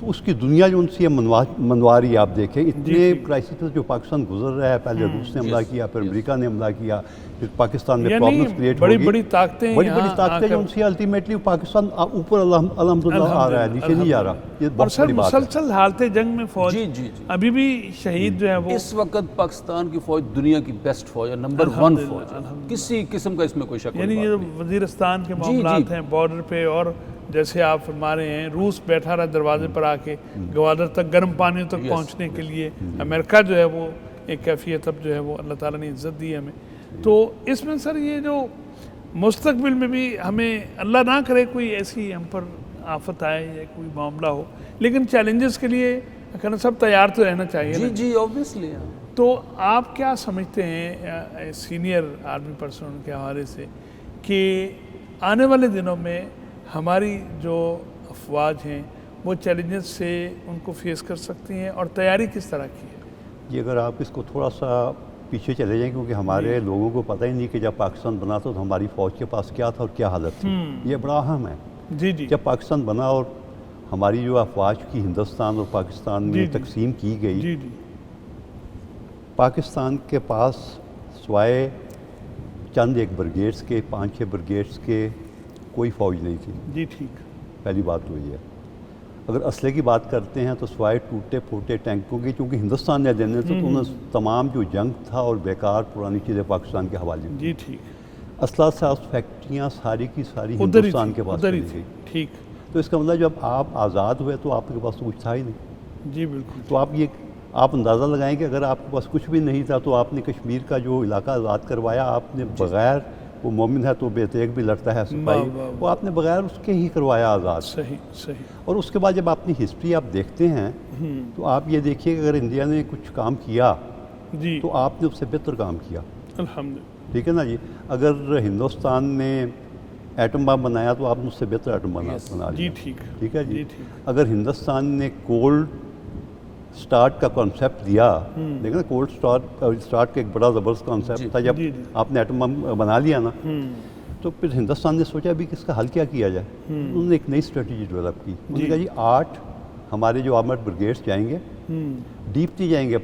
اس کی دنیا جو ان سے منواری آپ دیکھیں اتنے کرائسس جو پاکستان گزر رہا ہے، پہلے روس نے حملہ کیا، پھر امریکہ نے حملہ کیا، پھر پاکستان میں یعنی پرابلمس کریٹ بڑی ہوگی، بڑی طاقتیں بڑی یہاں طاقتیں جو ان سے الٹیمیٹلی پاکستان اوپر الحمدللہ آ رہا ہے، نیچے نہیں جا رہا۔ یہ اور بہت سر بڑی بات ہے۔ مسلسل حالت جنگ میں فوج جی جی جی ابھی بھی شہید جو ہے وہ اس وقت پاکستان کی فوج دنیا کی بیسٹ فوج ہے، نمبر 1 فوج ہے، کسی قسم کا اس میں کوئی شک یعنی یہ جو وزیرستان کے معاملات ہیں بارڈر پہ، اور جیسے آپ فرما رہے ہیں روس بیٹھا رہا دروازے پر آ کے گوادر تک گرم پانیوں تک پہنچنے کے لیے، امریکہ جو ہے وہ ایک کیفیت اب جو ہے وہ اللہ تعالیٰ نے عزت دی ہمیں۔ تو اس میں سر یہ جو مستقبل میں بھی ہمیں اللہ نہ کرے کوئی ایسی ہم پر آفت آئے یا کوئی معاملہ ہو، لیکن چیلنجز کے لیے کہنا سب تیار تو رہنا چاہیے نا۔ جی جی اوبویسلی۔ تو آپ کیا سمجھتے ہیں سینئر آرمی پرسن کے حوالے سے کہ آنے والے دنوں میں ہماری جو افواج ہیں وہ چیلنجز سے ان کو فیس کر سکتی ہیں، اور تیاری کس طرح کی ہے؟ یہ اگر آپ اس کو تھوڑا سا پیچھے چلے جائیں، کیونکہ ہمارے لوگوں کو پتہ ہی نہیں کہ جب پاکستان بنا تھا تو ہماری فوج کے پاس کیا تھا اور کیا حالت تھی، یہ بڑا اہم ہے۔ جی جی جب پاکستان بنا اور ہماری جو افواج کی ہندوستان اور پاکستان میں تقسیم کی گئی، جی جی پاکستان کے پاس سوائے چند ایک بریگیڈس کے 5-6 بریگیڈس کے کوئی فوج نہیں تھی۔ جی ٹھیک۔ پہلی بات تو یہ ہے۔ اگر اسلحے کی بات کرتے ہیں تو سوائے ٹوٹے پھوٹے ٹینکوں کی، چونکہ ہندوستان نے دینے تھے تو انہوں نے تمام جو جنگ تھا اور بیکار پرانی چیزیں پاکستان کے حوالے میں، جی ٹھیک، اسلحہ ساز فیکٹریاں ساری کی ساری ادھر ہی ہندوستان کے پاس ادھر ہی چلی تھی۔ گئی۔ ٹھیک، تو اس کا مطلب جب آپ آزاد ہوئے تو آپ کے پاس تو کچھ تھا ہی نہیں۔ جی بالکل۔ تو آپ اندازہ لگائیں کہ اگر آپ کے پاس کچھ بھی نہیں تھا تو آپ نے کشمیر کا جو علاقہ آزاد کروایا، آپ نے بغیر، وہ مومن ہے تو بے تیغ بھی لڑتا ہے سپاہی، وہ آپ نے بغیر اس کے ہی کروایا آزاد۔ صحیح صحیح۔ اور اس کے بعد جب اپنی ہسٹری آپ دیکھتے ہیں تو آپ یہ دیکھیے کہ اگر انڈیا نے کچھ کام کیا جی تو آپ نے اس سے بہتر کام کیا، الحمدللہ۔ ٹھیک ہے نا جی۔ اگر ہندوستان نے ایٹم بم بنایا تو آپ نے اس سے بہتر ایٹم بنا جی لیا، ٹھیک، ٹھیک ہے جی۔ جی ٹھیک۔ اگر ہندوستان نے کولڈ سٹارٹ کا کانسیپٹ دیا، دیکھیں نا کولڈ سٹارٹ کا ایک بڑا زبردست کانسیپٹ تھا، جب جی جی آپ نے ایٹم بم بنا لیا نا تو پھر ہندوستان نے سوچا بھی کہ اس کا حل کیا کیا جائے، انہوں نے ایک نئی اسٹریٹجی ڈیولپ کی۔ انہوں نے کہا جی 8 ہمارے جو آرمڈ بریگیڈس جائیں گے، ڈیپ نہیں جائیں گے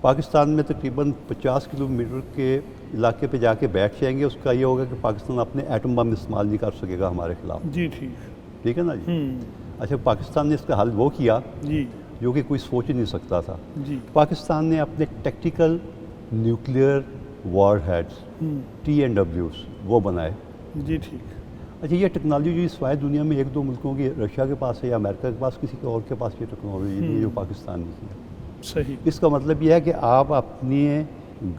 پاکستان میں تقریباً 50 کلومیٹر کے علاقے پہ جا کے بیٹھ جائیں گے۔ اس کا یہ ہوگا کہ پاکستان اپنے ایٹم بم استعمال نہیں کر سکے گا ہمارے خلاف، جی ٹھیک۔ ٹھیک ہے نا جی۔ اچھا پاکستان نے اس کا حل وہ کیا جی جو کہ کوئی سوچ ہی نہیں سکتا تھا۔ جی پاکستان نے اپنے ٹیکٹیکل نیوکلیئر وار ہیڈس TNWs وہ بنائے۔ جی ٹھیک۔ اچھا یہ ٹیکنالوجی سوائے دنیا میں 1-2 ملکوں کی، رشیا کے پاس ہے یا امریکہ کے پاس، کسی کے اور کے پاس یہ ٹیکنالوجی نہیں ہے جو پاکستان نے کی ہے۔ صحیح۔ اس کا مطلب یہ ہے کہ آپ اپنی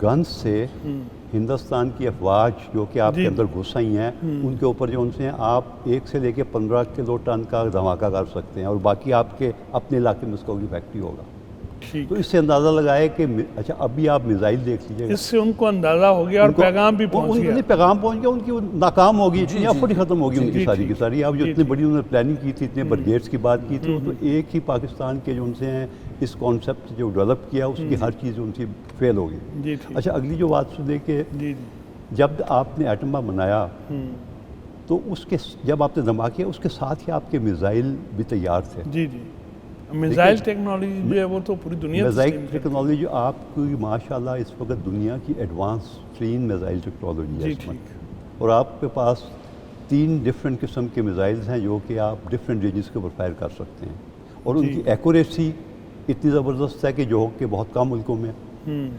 گنز سے ہندوستان کی افواج جو کہ آپ کے اندر گھس آئی ہیں ان کے اوپر جو ان سے آپ 1 سے لے کے 15 کلو ٹن کا دھماکہ کر سکتے ہیں، اور باقی آپ کے اپنے علاقے میں اس کا کوئی فیکٹری ہوگا۔ ٹھیک، تو اس سے اندازہ لگائے کہ اچھا ابھی آپ میزائل دیکھ لیجیے گا، اس سے ان کو اندازہ ہو گیا اور پیغام بھی پہنچ گیا۔ پیغام پہنچ گیا، ان کی ناکام ہوگی، اتنی ایفرٹ ہی ختم ہوگی ان کی ساری کی ساری۔ اب جو اتنی بڑی انہوں نے پلاننگ کی تھی، اتنے بریگیڈس کی بات کی تھی، وہ تو ایک ہی پاکستان کے جو ان سے ہیں اس کانسیپٹ جو ڈیولپ کیا اس کی ہر چیز ان کی فیل ہوگی۔ جی ٹھیک۔ اچھا اگلی جو بات سنیں کہ جی جب آپ نے ایٹم بم بنایا تو اس کے جب آپ نے دھماکے اس کے ساتھ ہی آپ کے میزائل بھی تیار تھے۔ جی جی۔ میزائل ٹیکنالوجی جو ہے وہ تو پوری دنیا میزائل ٹیکنالوجی آپ کی ماشاءاللہ اس وقت دنیا کی ایڈوانس ترین میزائل ٹیکنالوجی ہے جی اس وقت، ٹھیک۔ اور آپ کے پاس 3 ڈفرینٹ قسم کے میزائلز ہیں جو کہ آپ ڈفرینٹ رینجز کے اوپر فائر کر سکتے ہیں، اور ان کی ایکوریسی اتنی زبردست ہے کہ جو کہ بہت کم ملکوں میں،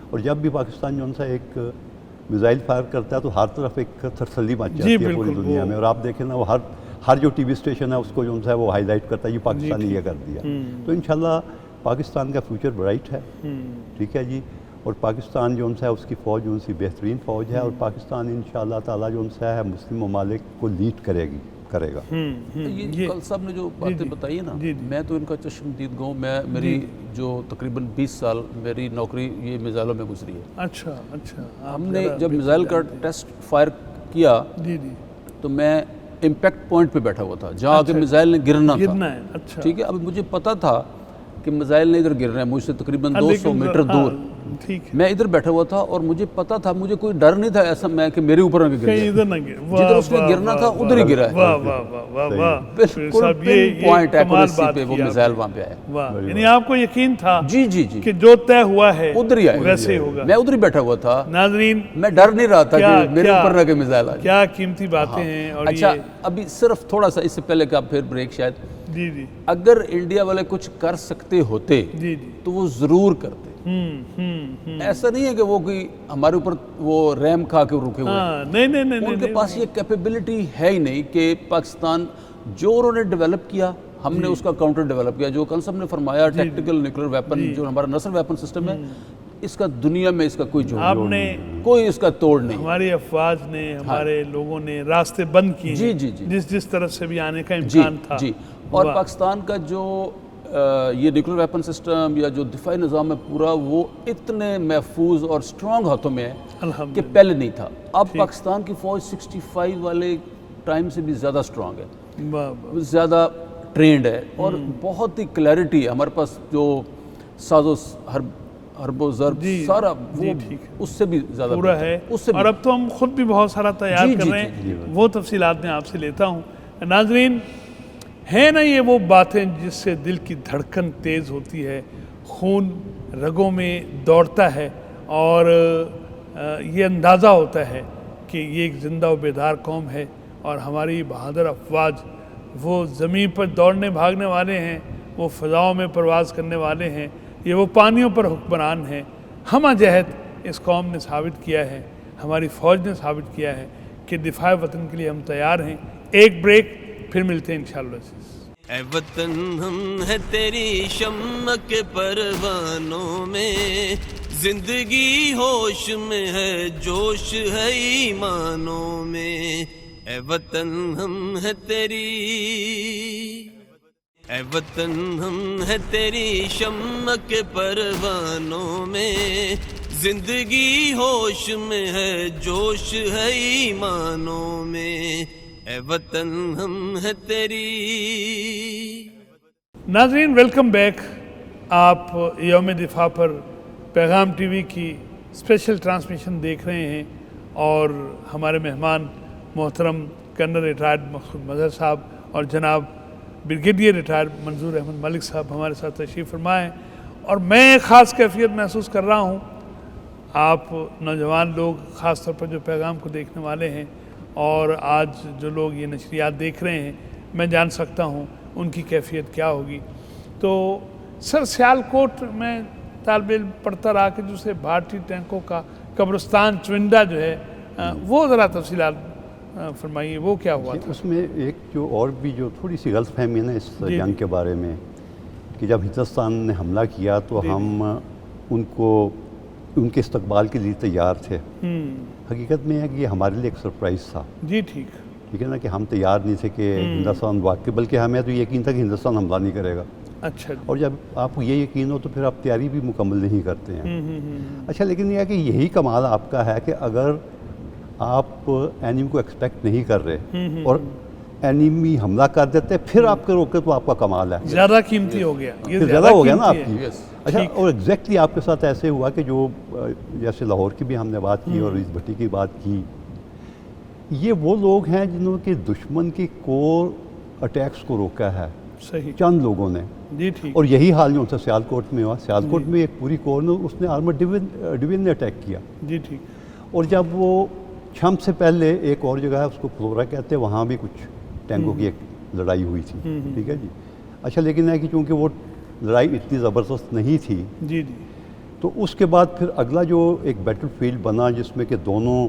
اور جب بھی پاکستان جو سا ایک میزائل فائر کرتا ہے تو ہر طرف ایک تھرسلی مچ جاتی ہے پوری دنیا میں، اور آپ دیکھیں نا وہ ہر جو ٹی وی اسٹیشن ہے اس کو جو ہے وہ ہائی لائٹ کرتا ہے یہ پاکستان نے یہ کر دیا۔ تو انشاءاللہ پاکستان کا فیوچر برائٹ ہے، ٹھیک ہے جی، اور پاکستان جو ہے اس کی فوج جو سی بہترین فوج ہے، اور پاکستان انشاءاللہ تعالیٰ جو ہے مسلم ممالک کو لیڈ کرے گی کرے گا. یہ کل صاحب نے جو باتیں بتائی ہیں نا, میں تو ان کا چشمدید گاؤں, میں میری جو تقریباً 20 سال میری نوکری یہ میزائلوں میں گزری ہے. اچھا اچھا. ہم نے جب میزائل کا ٹیسٹ فائر کیا تو میں امپیکٹ پوائنٹ پہ بیٹھا ہوا تھا جہاں کہ میزائل نے گرنا تھا. ٹھیک ہے, اب مجھے پتا تھا کہ میزائل نے ادھر گرنا ہے مجھ سے تقریباً 200 میٹر دور. میں ادھر بیٹھا ہوا تھا اور مجھے پتا تھا, مجھے کوئی ڈر نہیں تھا ایسا میں کہ میرے اوپر نہ گر جائے. جدھر اس نے گرنا تھا ادھر ہی گرا ہے. بالکل پن پوائنٹ ایکوریسی پہ وہ میزائل وہاں پہ آیا. یعنی آپ کو یقین تھا جی جی جی کہ جو طے ہوا ہے ادھر ہی آئے ویسے ہوگا. میں ادھر ہی بیٹھا ہوا تھا. ناظرین میں ڈر نہیں رہا تھا کہ میرے اوپر نہ کہ میزائل آ جائے. کیا قیمتی باتیں ہیں. اور اچھا ابھی صرف تھوڑا سا اس سے پہلے کہ آپ پھر بریک شاید, جی جی اگر انڈیا والے کچھ کر سکتے ہوتے جی تو وہ ضرور کرتے. ایسا نہیں ہے کہ وہ کوئی ہمارے اوپر وہ رحم کھا کے رکے ہوئے ہیں. نہیں ان کے پاس یہ کیپیبلٹی ہے ہی نہیں کہ پاکستان جو انہوں نے ڈیولپ کیا ہم نے اس کا کاؤنٹر ڈیولپ کیا. جو کنسم نے فرمایا ٹیکٹیکل نیوکلیر ویپن جو ہمارا نسل ویپن سسٹم ہے, اس کا دنیا میں اس کا کوئی جوڑ آپ نے کوئی اس کا توڑ نہیں. ہماری افواج نے ہمارے لوگوں نے راستے بند کیے جی جی جی جس طرف سے بھی آنے کا امکان تھا. جی اور پاکستان کا جو یہ نیوکلیر ویپن سسٹم یا جو دفاعی نظام ہے پورا, وہ اتنے محفوظ اور سٹرونگ ہاتھوں میں ہے کہ پہلے نہیں تھا. اب پاکستان کی فوج 65 والے ٹائم سے بھی زیادہ سٹرونگ ہے, زیادہ ٹرینڈ ہے اور بہت ہی کلیئرٹی ہے. ہمارے پاس جو ساز و حرب و ضرب سارا وہ اس سے بھی زیادہ پورا ہے. اور اب تو ہم خود بھی بہت سارا تیار کر رہے ہیں, وہ تفصیلات میں آپ سے لیتا ہوں. ناظرین, ہے نا یہ وہ باتیں جس سے دل کی دھڑکن تیز ہوتی ہے, خون رگوں میں دوڑتا ہے اور یہ اندازہ ہوتا ہے کہ یہ ایک زندہ و بیدار قوم ہے اور ہماری بہادر افواج وہ زمین پر دوڑنے بھاگنے والے ہیں, وہ فضاؤں میں پرواز کرنے والے ہیں, یہ وہ پانیوں پر حکمران ہیں. ہمہ جہت اس قوم نے ثابت کیا ہے, ہماری فوج نے ثابت کیا ہے کہ دفاع وطن کے لیے ہم تیار ہیں. ایک بریک, پھر ملتے ہیں انشاءاللہ. اے وطن ہم ہے تیری شمع کے پروانوں میں, زندگی ہوش میں ہے جوش ہے ایمانوں میں. اے وطن ہم ہے تیری, اے وطن ہم ہے تیری شمع کے پروانوں میں, زندگی ہوش میں ہے جوش ہے ایمانوں میں. اے وطن ہم ہے تیری. ناظرین ویلکم بیک. آپ یوم دفاع پر پیغام ٹی وی کی اسپیشل ٹرانسمیشن دیکھ رہے ہیں اور ہمارے مہمان محترم کرنل ریٹائرڈ مقصود مظہر صاحب اور جناب بریگیڈیئر ریٹائرڈ منظور احمد ملک صاحب ہمارے ساتھ تشریف فرما ہیں. اور میں ایک خاص کیفیت محسوس کر رہا ہوں. آپ نوجوان لوگ خاص طور پر جو پیغام کو دیکھنے والے ہیں اور آج جو لوگ یہ نشریات دیکھ رہے ہیں, میں جان سکتا ہوں ان کی کیفیت کیا ہوگی. تو سر سیالکوٹ میں طالب علم پڑھتا رہا کہ جسے بھارتی ٹینکوں کا قبرستان چونڈا جو ہے, وہ ذرا تفصیلات فرمائیے, وہ کیا ہوا تھا؟ اس میں ایک جو اور بھی جو تھوڑی سی غلط فہمی ہے نا اس جنگ کے بارے میں, کہ جب ہندوستان نے حملہ کیا تو ہم ان کے استقبال کے لیے تیار تھے. حقیقت میں ہے کہ یہ ہمارے لیے ایک سرپرائز تھا. جی ٹھیک ہے نا, کہ ہم تیار نہیں تھے کہ ہندوستان واقع, بلکہ ہمیں تو یقین تھا کہ ہندوستان حملہ نہیں کرے گا. اچھا. اور جب آپ کو یہ یقین ہو تو پھر آپ تیاری بھی مکمل نہیں کرتے ہیں. اچھا, لیکن یہ ہے کہ یہی کمال آپ کا ہے کہ اگر آپ اینیمی کو ایکسپیکٹ نہیں کر رہے اور اینیمی حملہ کر دیتے پھر آپ کے روکے, تو آپ کا کمال ہے. زیادہ قیمتی ہو گیا, یہ زیادہ ہو گیا نا آپ کی. اچھا, اور ایگزیکٹلی آپ کے ساتھ ایسے ہوا کہ جو جیسے لاہور کی بھی ہم نے بات کی اور ریس بھٹی کی بات کی, یہ وہ لوگ ہیں جنہوں کے دشمن کی کور اٹیکس کو روکا ہے. صحیح. چند لوگوں نے. جی ٹھیک. اور یہی حال جو تھا سیالکوٹ میں ہوا. سیالکوٹ میں ایک پوری کور نے, اس نے آرمر ڈویژن نے اٹیک کیا. جی ٹھیک. اور جب وہ چھم سے پہلے ایک اور جگہ ہے, اس کو فلورا کہتے ہیں, وہاں بھی کچھ ٹینکوں کی ایک لڑائی ہوئی تھی. ٹھیک ہے جی. اچھا, لیکن ہے کہ چونکہ وہ لڑائی اتنی زبردست نہیں تھی, جی جی, تو اس کے بعد پھر اگلا جو ایک بیٹل فیلڈ بنا جس میں کہ دونوں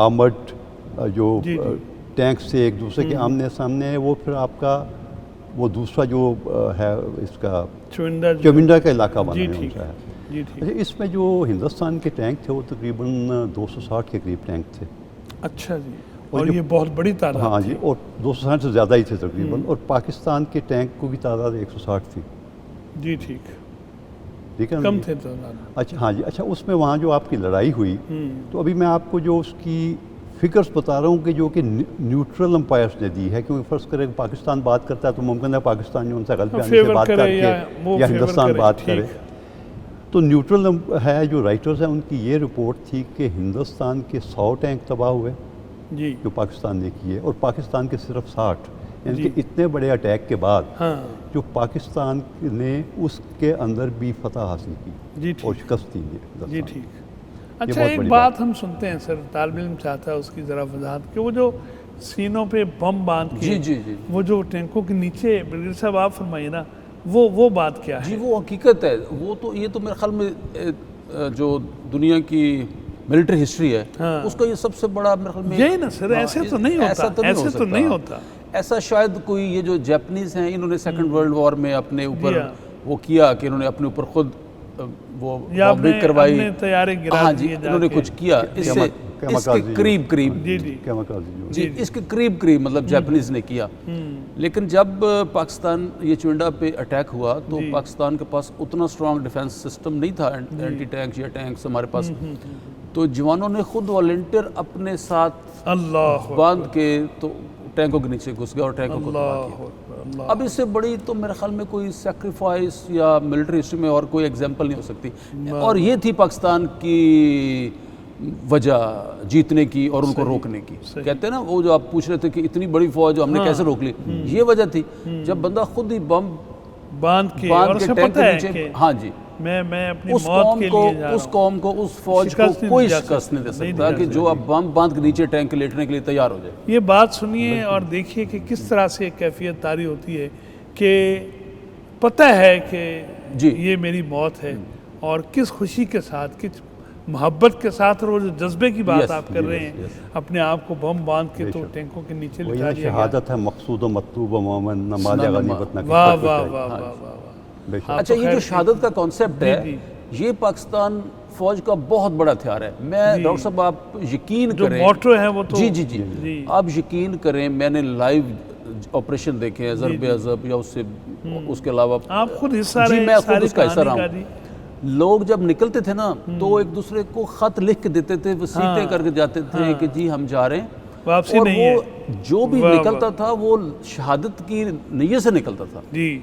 آرمرڈ جو ٹینکس سے ایک دوسرے کے آمنے سامنے, وہ پھر آپ کا وہ دوسرا جو ہے اس کا چومنڈا کا علاقہ بنا ہے. اچھا, اس میں جو ہندوستان کے ٹینک تھے وہ تقریباً 260 کے قریب ٹینک تھے. اچھا جی. اور یہ بہت بڑی تعداد ہاں تھی۔ جی، اور 260 سے زیادہ ہی تھے تقریباً، اور پاکستان کے ٹینکوں کی تعداد 160 تھی، جی ٹھیک، ٹھیک ہے نا کم جی؟ تھے تعداد۔ اچھا ہاں جی، اچھا اس میں وہاں جو آپ کی لڑائی ہوئی، تو ابھی میں آپ کو جو اس کی فگرز بتا رہا ہوں کہ جو کہ نیوٹرل امپائرس نے دی ہے، کیونکہ فرض کرے کہ پاکستان بات کرتا ہے تو ممکن ہے پاکستان جو ان سے غلط بیانی سے فیور بات کر کرے کے وہ یا فیور ہندوستان کرے، بات کرے، ٹھیک۔ تو نیوٹرل ہے جو رائٹرز ہیں ان کی یہ رپورٹ تھی کہ ہندوستان کے 100 ٹینک تباہ ہوئے جی جو پاکستان نے کیے، اور پاکستان کے صرف 60، یعنی جی۔ کہ اتنے بڑے اٹیک کے بعد ہاں جو پاکستان نے اس کے اندر بھی فتح حاصل کی جی اور ٹھیک، شکست دی جی ہندوستان۔ ٹھیک۔ اچھا بہت ایک بڑی بات ہم سنتے ہیں سر، طالب علم چاہتا ہے اس کی ذرا وضاحت، کہ وہ جو سینوں پہ بم باندھ کے جی جی وہ جو ٹینکوں کے نیچے، برگیڈیئر صاحب آپ فرمائیے نا، وہ بات کیا ہے؟ جی وہ حقیقت ہے، وہ تو یہ تو میرے خیال میں جو دنیا کی ملٹری ہسٹری ہے اس کا یہ سب سے بڑا میرے خیال میں یہی نا سر، ایسے تو نہیں ہوتا، ایسے تو نہیں ہوتا۔ ایسا شاید کوئی یہ جو جیپنیز ہیں انہوں نے سیکنڈ ورلڈ وار میں اپنے اوپر وہ کیا کہ انہوں نے اپنے اوپر خود وہ بمبنگ کروائی، تیارے گرا ہاں جی انہوں نے کچھ کیا، اس سے اس کے قریب قریب جی جی جی اس کے قریب قریب مطلب جیپنیز نے کیا، لیکن جب پاکستان یہ چونڈا پہ اٹیک ہوا تو پاکستان کے پاس اتنا اسٹرانگ ڈیفنس سسٹم نہیں تھا، اینٹی ٹینکس یا ٹینکس ہمارے پاس، تو جوانوں نے خود والنٹیئر اپنے ساتھ اللہ باندھ کے تو ٹینکوں کے نیچے گھس گیا اور ٹینکوں کو تباہ کیا۔ اللہ، اب اس سے بڑی تو میرے خیال میں کوئی سیکریفائس یا ملٹری ہسٹری میں اور کوئی ایگزامپل نہیں ہو سکتی، اور یہ تھی پاکستان کی وجہ جیتنے کی اور ان کو روکنے کی۔ کہتے ہیں نا وہ جو آپ پوچھ رہے تھے کہ اتنی بڑی فوج ہم نے کیسے روک لی، یہ وجہ تھی جب بندہ خود ہی بم باندھ کے، اور اسے ٹینک پتہ کے ہے نیچے، کہ ہاں جی میں اپنی اس موت قوم کے کو لیے جا رہا اس ہوں۔ قوم کو اس فوج کو شکست نہیں کوئی جا شکست نہیں دے نہیں سکتا جا کہ جو اب بم باندھ کے نیچے ٹینک لیٹنے کے لیے تیار ہو جائے۔ یہ بات سنیے اور دیکھیے کہ کس طرح سے کیفیت طاری ہوتی ہے کہ پتہ ہے کہ یہ میری موت ہے، اور کس خوشی کے ساتھ، کس محبت کے ساتھ، اور وہ جو جذبے کی بات آپ کر رہے ہیں، اپنے آپ کو بم باندھ کے تو ٹینکوں کے نیچے لٹا دیا گیا۔ شہادت ہے مقصود و مطلوب و مومن، نہ مال غنیمت نہ کسی واہ کو واہ چاہیے۔ واہ واہ واہ بے شک۔ اچھا یہ جو شہادت کا کانسیپٹ ہے یہ پاکستان فوج کا بہت بڑا ہتھیار ہے۔ میں ڈاکٹر صاحب آپ یقین جو کریں، موٹر ہے وہ تو جی جی جی آپ یقین کریں، میں نے لائیو آپریشن دیکھے ہیں ضرب عضب یا اس کے علاوہ آپ خود حصہ جی رہے، میں خود ساری اس کا حصہ رہا کہانی ہوں۔ لوگ جب نکلتے تھے نا تو ایک دوسرے کو خط لکھ کے دیتے تھے، وسیعتیں کر کے جاتے تھے کہ جی ہم جا رہے ہیں، واپسی اور نہیں ہے۔ وہ جو بھی نکلتا تھا وہ شہادت کی نیت سے نکلتا تھا، جی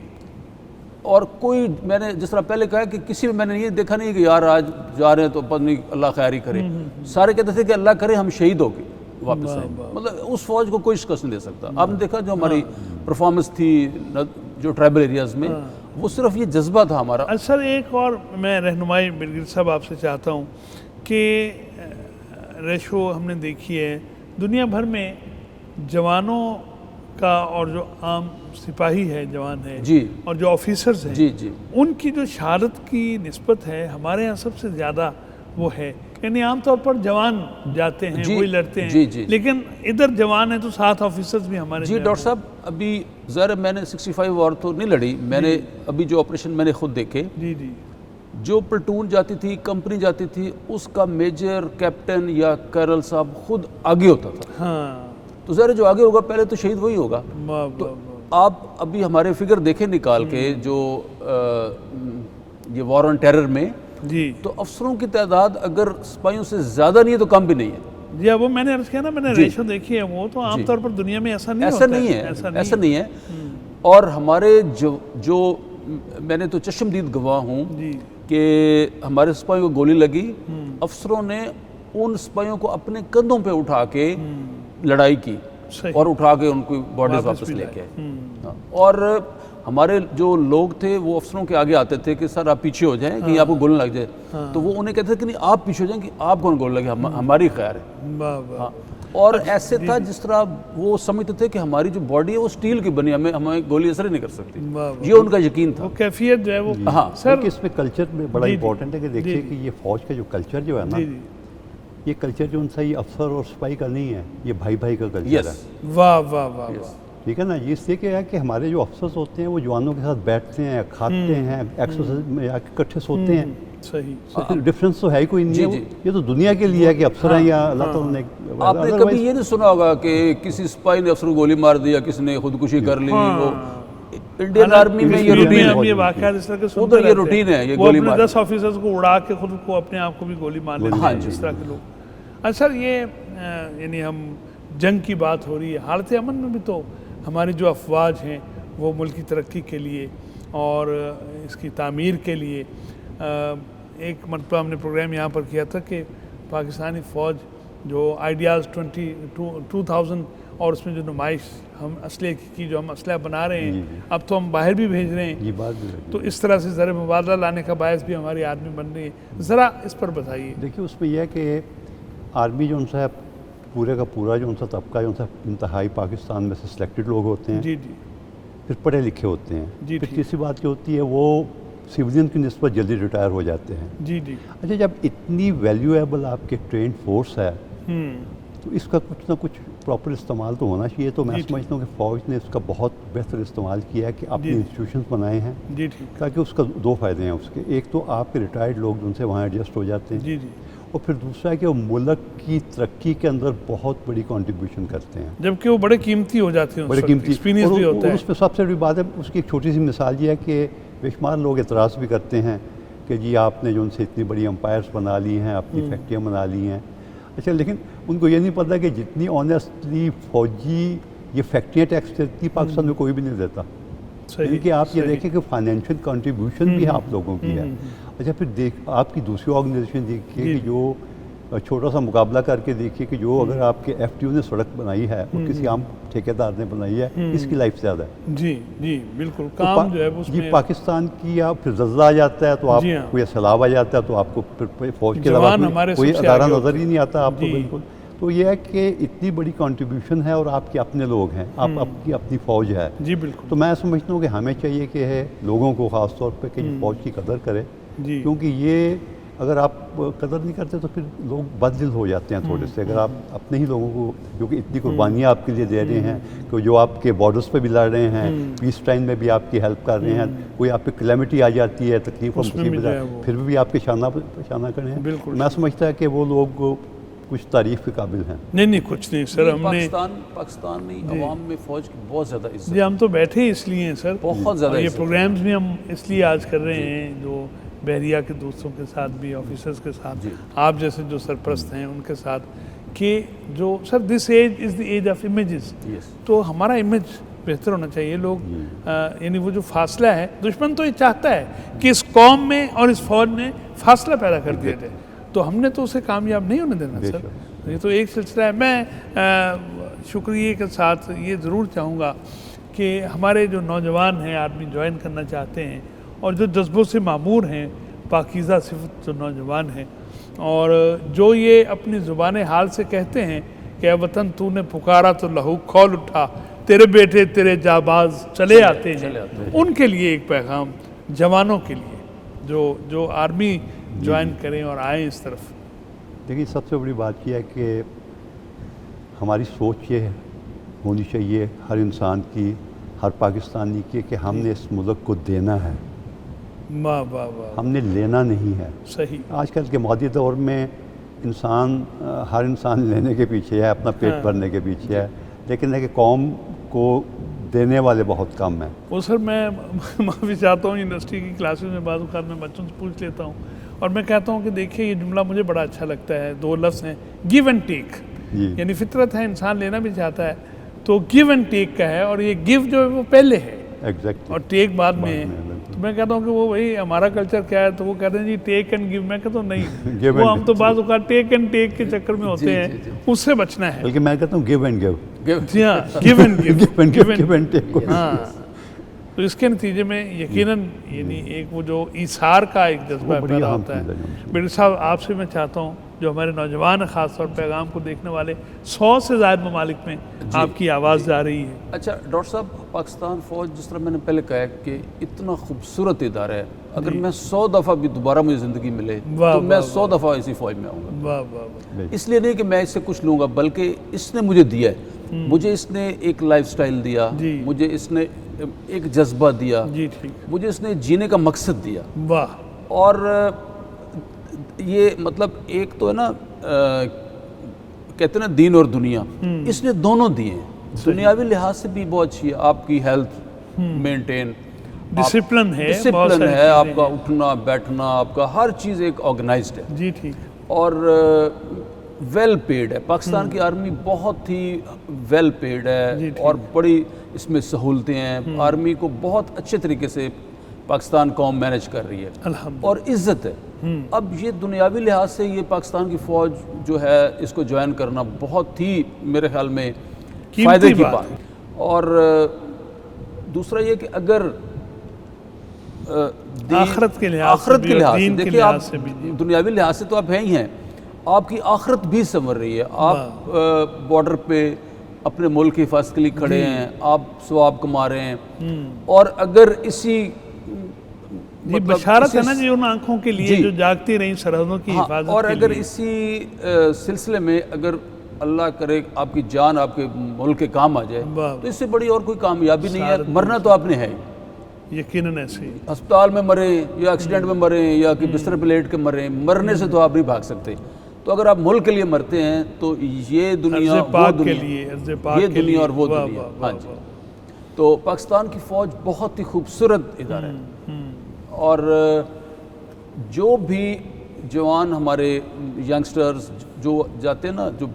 اور کوئی میں نے جس طرح پہلے کہا کہ کسی میں نے یہ دیکھا نہیں کہ یار آج جا رہے ہیں تو پتہ نہیں اللہ خیری کرے، سارے کہتے تھے کہ اللہ کرے ہم شہید ہو گئے واپس آئیں، مطلب اس فوج کو کوئی شکست نہیں دے سکتا۔ آپ نے دیکھا جو ہماری پرفارمنس تھی جو ٹرائبل ایریاز میں، وہ صرف یہ جذبہ تھا ہمارا۔ سر ایک اور میں رہنمائی برگیڈیئر صاحب آپ سے چاہتا ہوں کہ ریشو ہم نے دیکھی ہے دنیا بھر میں جوانوں کا، اور جو عام سپاہی ہے، جوان ہے، جی اور جو آفیسرز ہیں، جی جی ان کی جو شہادت کی نسبت ہے ہمارے ہاں سب سے زیادہ وہ ہے، یعنی عام طور پر جوان جاتے ہیں، وہی لڑتے ہیں، لیکن ادھر جوان ہیں تو ساتھ آفیسرز بھی ہمارے۔ جی ڈاکٹر صاحب ابھی ظاہر میں نے 65 وار تو نہیں لڑی، میں نے ابھی جو آپریشن میں نے خود دیکھے، جی جی جو پلٹون جاتی تھی، کمپنی جاتی تھی، اس کا میجر، کیپٹن یا کرنل صاحب خود آگے ہوتا تھا، ہاں، تو ظاہر جو آگے ہوگا پہلے تو شہید وہی ہوگا۔ تو آپ ابھی ہمارے فگر دیکھیں نکال کے جو یہ وار آن ٹیرر میں، جی تو افسروں کی تعداد اگر سپاہیوں سے زیادہ نہیں ہے تو کم بھی نہیں ہے۔ جی وہ میں نے عرض کیا نا، میں نے ریشو دیکھی ہے، وہ تو عام طور پر دنیا میں ایسا نہیں ہوتا ہے، ایسا نہیں ہے۔ اور ہمارے جو میں نے تو چشمدید گواہ ہوں کہ ہمارے سپاہیوں کو گولی لگی، افسروں نے ان سپاہیوں کو اپنے کندھوں پہ اٹھا کے لڑائی کی اور اٹھا کے ان کو باڈیز واپس لے کے آئے، اور ہمارے جو لوگ تھے وہ افسروں کے آگے آتے تھے کہ سر آپ پیچھے ہو جائیں کہ آپ کو گولی لگ جائے، تو وہ انہیں کہتے تھے کہ نہیں آپ پیچھے ہو جائیں کہ آپ کون گولی لگے، ہماری خیر ہے۔ اور ایسے تھا جس طرح وہ سمجھتے تھے کہ ہماری جو باڈی ہے وہ سٹیل کی بنی، ہمیں گولی اثر ہی نہیں کر سکتی، یہ ان کا یقین تھا۔ وہ کیفیت جو ہے وہ سر اس میں کلچر میں بڑا امپورٹنٹ ہے کہ دیکھیے کہ یہ فوج کا جو کلچر جو ہے نا، یہ کلچر جو ان سے یہ افسر اور سپاہی کا نہیں ہے، یہ بھائی بھائی کا کلچر ہے۔ واہ واہ واہ، ٹھیک ہے نا، یہ اس لیے کہ ہے کہ ہمارے جو افسرز ہوتے ہیں وہ جوانوں کے ساتھ بیٹھتے ہیں، کھاتے ہیں، ایکسرسائز میں آ کے اکٹھے سوتے ہیں، صحیح ڈفرینس تو ہے ہی کوئی نہیں ہے، جی۔ یہ تو دنیا کے لیے ہے کہ افسر ہیں یا اللہ تعالیٰ نے آپ نے کبھی یہ نہیں سنا ہوگا کہ کسی سپاہی نے افسر کو گولی مار دیا، کسی نے خودکشی کر لی، وہ انڈین آرمی میں یہ روٹین ہے، ہم یہ واقعات اس طرح کے سنتے ادھر یہ رہتے روٹین ہے، یہ وہ گولی اپنے مار 10 آفیسرز کو اڑا کے خود کو اپنے آپ کو بھی گولی مار لیتے ہیں اس طرح کے لوگ۔ اچھا یہ یعنی ہم جنگ کی بات ہو رہی ہے، حالت امن میں بھی تو ہماری جو افواج ہیں وہ ملک کی ترقی کے لیے اور اس کی تعمیر کے لیے، ایک مرتبہ ہم نے پروگرام یہاں پر کیا تھا کہ پاکستانی فوج جو آئیڈیاز 2000 اور اس میں جو نمائش ہم اسلحے کی جو ہم اسلحہ بنا رہے ہیں اب تو ہم باہر بھی بھیج رہے ہیں، یہ بات بھی ہے۔ تو اس طرح سے زر مبادلہ لانے کا باعث بھی ہماری آرمی بن رہی ہے، ذرا اس پر بتائیے۔ دیکھیے اس میں یہ ہے کہ آرمی جو ان سے پورے کا پورا جو ان سے طبقہ جو ان سے انتہائی پاکستان میں سے سلیکٹڈ لوگ ہوتے ہیں، جی پھر پڑھے لکھے ہوتے ہیں، جی پھر تیسری بات کیا ہوتی ہے وہ سویلین کی نسبت جلدی ریٹائر ہو جاتے ہیں۔ جی اچھا جب اتنی ویلیویبل آپ کے ٹرینڈ فورس ہے تو اس کا کچھ نہ کچھ پراپر استعمال تو ہونا چاہیے، تو میں سمجھتا ہوں کہ فوج نے اس کا بہت بہتر استعمال کیا ہے کہ اپنے انسٹیٹیوشنز بنائے ہیں جی ٹھیک، تاکہ اس کا دو فائدے ہیں اس کے، ایک تو آپ کے ریٹائرڈ لوگ جو ان سے وہاں ایڈجسٹ ہو جاتے ہیں، جی اور پھر دوسرا ہے کہ وہ ملک کی ترقی کے اندر بہت بڑی کنٹریبیوشن کرتے ہیں، جبکہ وہ بڑے قیمتی ہو جاتے ہیں، بڑے قیمتی، ایکسپیرینس بھی ہوتا اور ہے۔ اس میں سب سے بڑی بات ہے، اس کی ایک چھوٹی سی مثال یہ ہے کہ بے شمار لوگ اعتراض بھی کرتے ہیں کہ جی آپ نے جو ان سے اتنی بڑی امپائرس بنا لی ہیں، اپنی فیکٹریاں بنا لی ہیں، اچھا لیکن ان کو یہ نہیں پتہ کہ جتنی آنیسٹلی فوجی یہ فیکٹریاں ٹیکس دیتی پاکستان میں کوئی بھی نہیں دیتا، یعنی کہ آپ یہ دیکھیں کہ فائنینشیل کنٹریبیوشن بھی آپ لوگوں کی ہے۔ اچھا پھر آپ کی دوسری آرگنائزیشن دیکھیے کہ جو چھوٹا سا مقابلہ کر کے دیکھیے کہ جو اگر آپ کے ایف ٹی او نے سڑک بنائی ہے اور کسی عام ٹھیکیدار نے بنائی ہے، اس کی لائف زیادہ ہے۔ جی بالکل، کام جو ہے اس میں پاکستان کی آپ پھر زلزلہ آ جاتا ہے تو آپ کوئی سیلاب آ جاتا ہے تو آپ کو پھر فوج کے علاوہ کوئی ادارہ نظر ہی نہیں آتا آپ کو بالکل۔ تو یہ ہے کہ اتنی بڑی کنٹریبیوشن ہے اور آپ کے اپنے لوگ ہیں، آپ کی اپنی فوج ہے۔ جی بالکل، تو میں سمجھتا ہوں کہ ہمیں چاہیے کہ لوگوں کو خاص طور پہ کہ فوج کی قدر کرے، کیونکہ یہ اگر آپ قدر نہیں کرتے تو پھر لوگ بددل ہو جاتے ہیں تھوڑے سے۔ اگر آپ اپنے ہی لوگوں کو، کیونکہ اتنی قربانیاں آپ کے لیے دے رہے ہیں کہ جو آپ کے بارڈرز پہ بھی لڑ رہے ہیں، پیس ٹائم میں بھی آپ کی ہیلپ کر رہے ہیں، کوئی آپ پہ کلیمٹی آ جاتی ہے، تکلیف اور مصیبت، پھر بھی آپ کے شانہ کریں ہیں، میں سمجھتا ہے کہ وہ لوگ کچھ تعریف کے قابل ہیں۔ نہیں کچھ نہیں سر، ہم نے پاکستانی عوام میں فوج کی بہت زیادہ عزت، جی ہم تو بیٹھے اس لیے ہیں سر، بہت زیادہ یہ پروگرامز بھی ہم اس لیے آج کر رہے ہیں، جو بحریہ کے دوستوں کے ساتھ بھی، آفیسرز کے ساتھ، آپ جیسے جو سرپرست ہیں ان کے ساتھ، کہ جو sir this age is the age of images, تو ہمارا امیج بہتر ہونا چاہیے۔ لوگ یعنی وہ جو فاصلہ ہے، دشمن تو یہ چاہتا ہے کہ اس قوم میں اور اس فوج میں فاصلہ پیدا کر دیا جائے، تو ہم نے تو اسے کامیاب نہیں ہونے دینا سر، یہ تو ایک سلسلہ ہے۔ میں شکریہ کے ساتھ یہ ضرور چاہوں گا کہ ہمارے جو نوجوان ہیں، آرمی جوائن کرنا چاہتے ہیں اور جو جذبوں سے معمور ہیں، پاکیزہ صفت جو نوجوان ہیں، اور جو یہ اپنی زبان حال سے کہتے ہیں کہ اے وطن تو نے پکارا تو لہو کھول اٹھا، تیرے بیٹے تیرے جاباز چلے آتے ہیں، ان کے لیے ایک پیغام جوانوں کے لیے جو آرمی جوائن کریں اور آئیں اس طرف۔ دیکھیے سب سے بڑی بات یہ ہے کہ ہماری سوچ یہ ہونی چاہیے ہر انسان کی، ہر پاکستانی کی، کہ ہم نے اس ملک کو دینا ہے، واہ واہ واہ، ہم نے لینا نہیں ہے۔ صحیح، آج کل کے مادی دور میں ہر انسان لینے کے پیچھے ہے، اپنا پیٹ بھرنے کے پیچھے ہے، لیکن ہے کہ قوم کو دینے والے بہت کم ہیں۔ وہ سر میں معافی چاہتا ہوں، یونیورسٹی کی کلاسز میں بعض اوقات میں بچوں سے پوچھ لیتا ہوں اور میں کہتا ہوں کہ دیکھیے یہ جملہ مجھے بڑا اچھا لگتا ہے، دو لفظ ہیں، گیو اینڈ ٹیک، یعنی فطرت ہے، انسان لینا بھی چاہتا ہے، تو گیو اینڈ ٹیک کا ہے، اور یہ گیو جو ہے وہ پہلے ہے اور ٹیک بعد میں ہے۔ تو میں کہتا ہوں کہ وہ وہی ہمارا کلچر کیا ہے، تو وہ کہتے ہیں جی ٹیک اینڈ گیو، میں کہتا ہوں نہیں، وہ ہم تو بعض اوقات ٹیک اینڈ ٹیک کے چکر میں ہوتے ہیں، اس سے بچنا ہے۔ بلکہ میں کہتا ہوں گیو اینڈ گیو، جی ہاں، give and give, give and take. ہاں، تو اس کے نتیجے میں یقیناً یعنی ایک وہ جو ایثار کا ایک جذبہ پیدا ہوتا ہے۔ بیٹر صاحب آپ سے میں چاہتا ہوں، جو ہمارے نوجوان خاص طور پیغام کو دیکھنے والے 100 سے زائد ممالک میں آپ کی آواز جا رہی ہے۔ اچھا ڈاکٹر صاحب، پاکستان فوج جس طرح میں نے پہلے کہا ہے کہ اتنا خوبصورت ادارہ ہے، اگر میں 100 دفعہ بھی دوبارہ مجھے زندگی ملے تو میں 100 دفعہ اسی فوج میں آؤں گا۔ واہ واہ واہ، اس لیے نہیں کہ میں اس سے کچھ لوں گا، بلکہ اس نے مجھے دیا ہے، مجھے اس نے ایک لائف سٹائل دیا، مجھے اس نے ایک جذبہ دیا، جی ٹھیک، مجھے اس نے جینے کا مقصد دیا، واہ، اور یہ مطلب ایک تو ہے نا کہتے ہیں نا دین اور دنیا، اس نے دونوں دیے ہیں. دنیاوی لحاظ سے بھی بہت اچھی ہے، آپ کی ہیلتھ مینٹین، ڈسپلن ہے، ڈسپلن ہے، آپ کا اٹھنا بیٹھنا، آپ کا ہر چیز ایک آرگنائزڈ ہے. جی ٹھیک. اور ویل پیڈ ہے. پاکستان کی آرمی بہت ہی ویل پیڈ ہے اور بڑی اس میں سہولتیں ہیں. آرمی کو بہت اچھے طریقے سے پاکستان قوم مینج کر رہی ہے اور عزت ہے. اب یہ دنیاوی لحاظ سے یہ پاکستان کی فوج جو ہے اس کو جوائن کرنا بہت ہی میرے خیال میں فائدے کی بات. اور دوسرا یہ کہ اگر آخرت کے لحاظ سے دیکھیں، آپ دنیاوی لحاظ سے تو آپ ہیں ہی ہیں، آپ کی آخرت بھی سنور رہی ہے. آپ بارڈر پہ اپنے ملک کی حفاظت کے لیے کھڑے ہیں، آپ ثواب کما رہے ہیں. اور اگر اسی بشارت ہے نا جی ان آنکھوں کے لیے جو جاگتی رہیں سرحدوں کی حفاظت، اور اگر اسی سلسلے میں اگر اللہ کرے آپ کی جان آپ کے ملک کے کام آ جائے تو اس سے بڑی اور کوئی کامیابی نہیں ہے. مرنا تو آپ نے ہے یقیناً ایسے ہی، ہسپتال میں مریں یا ایکسیڈنٹ میں مریں یا کہ بستر پہ لیٹ کے مریں، مرنے سے تو آپ نہیں بھاگ سکتے. تو اگر آپ ملک کے لیے مرتے ہیں تو یہ دنیا وہ دنیا، یہ دنیا اور وہ دنیا. ہاں جی. تو پاکستان کی فوج بہت ہی خوبصورت ادارہ ہے. اور جو بھی جوان ہمارے ینگسٹرز جو جاتے ہیں نا، جو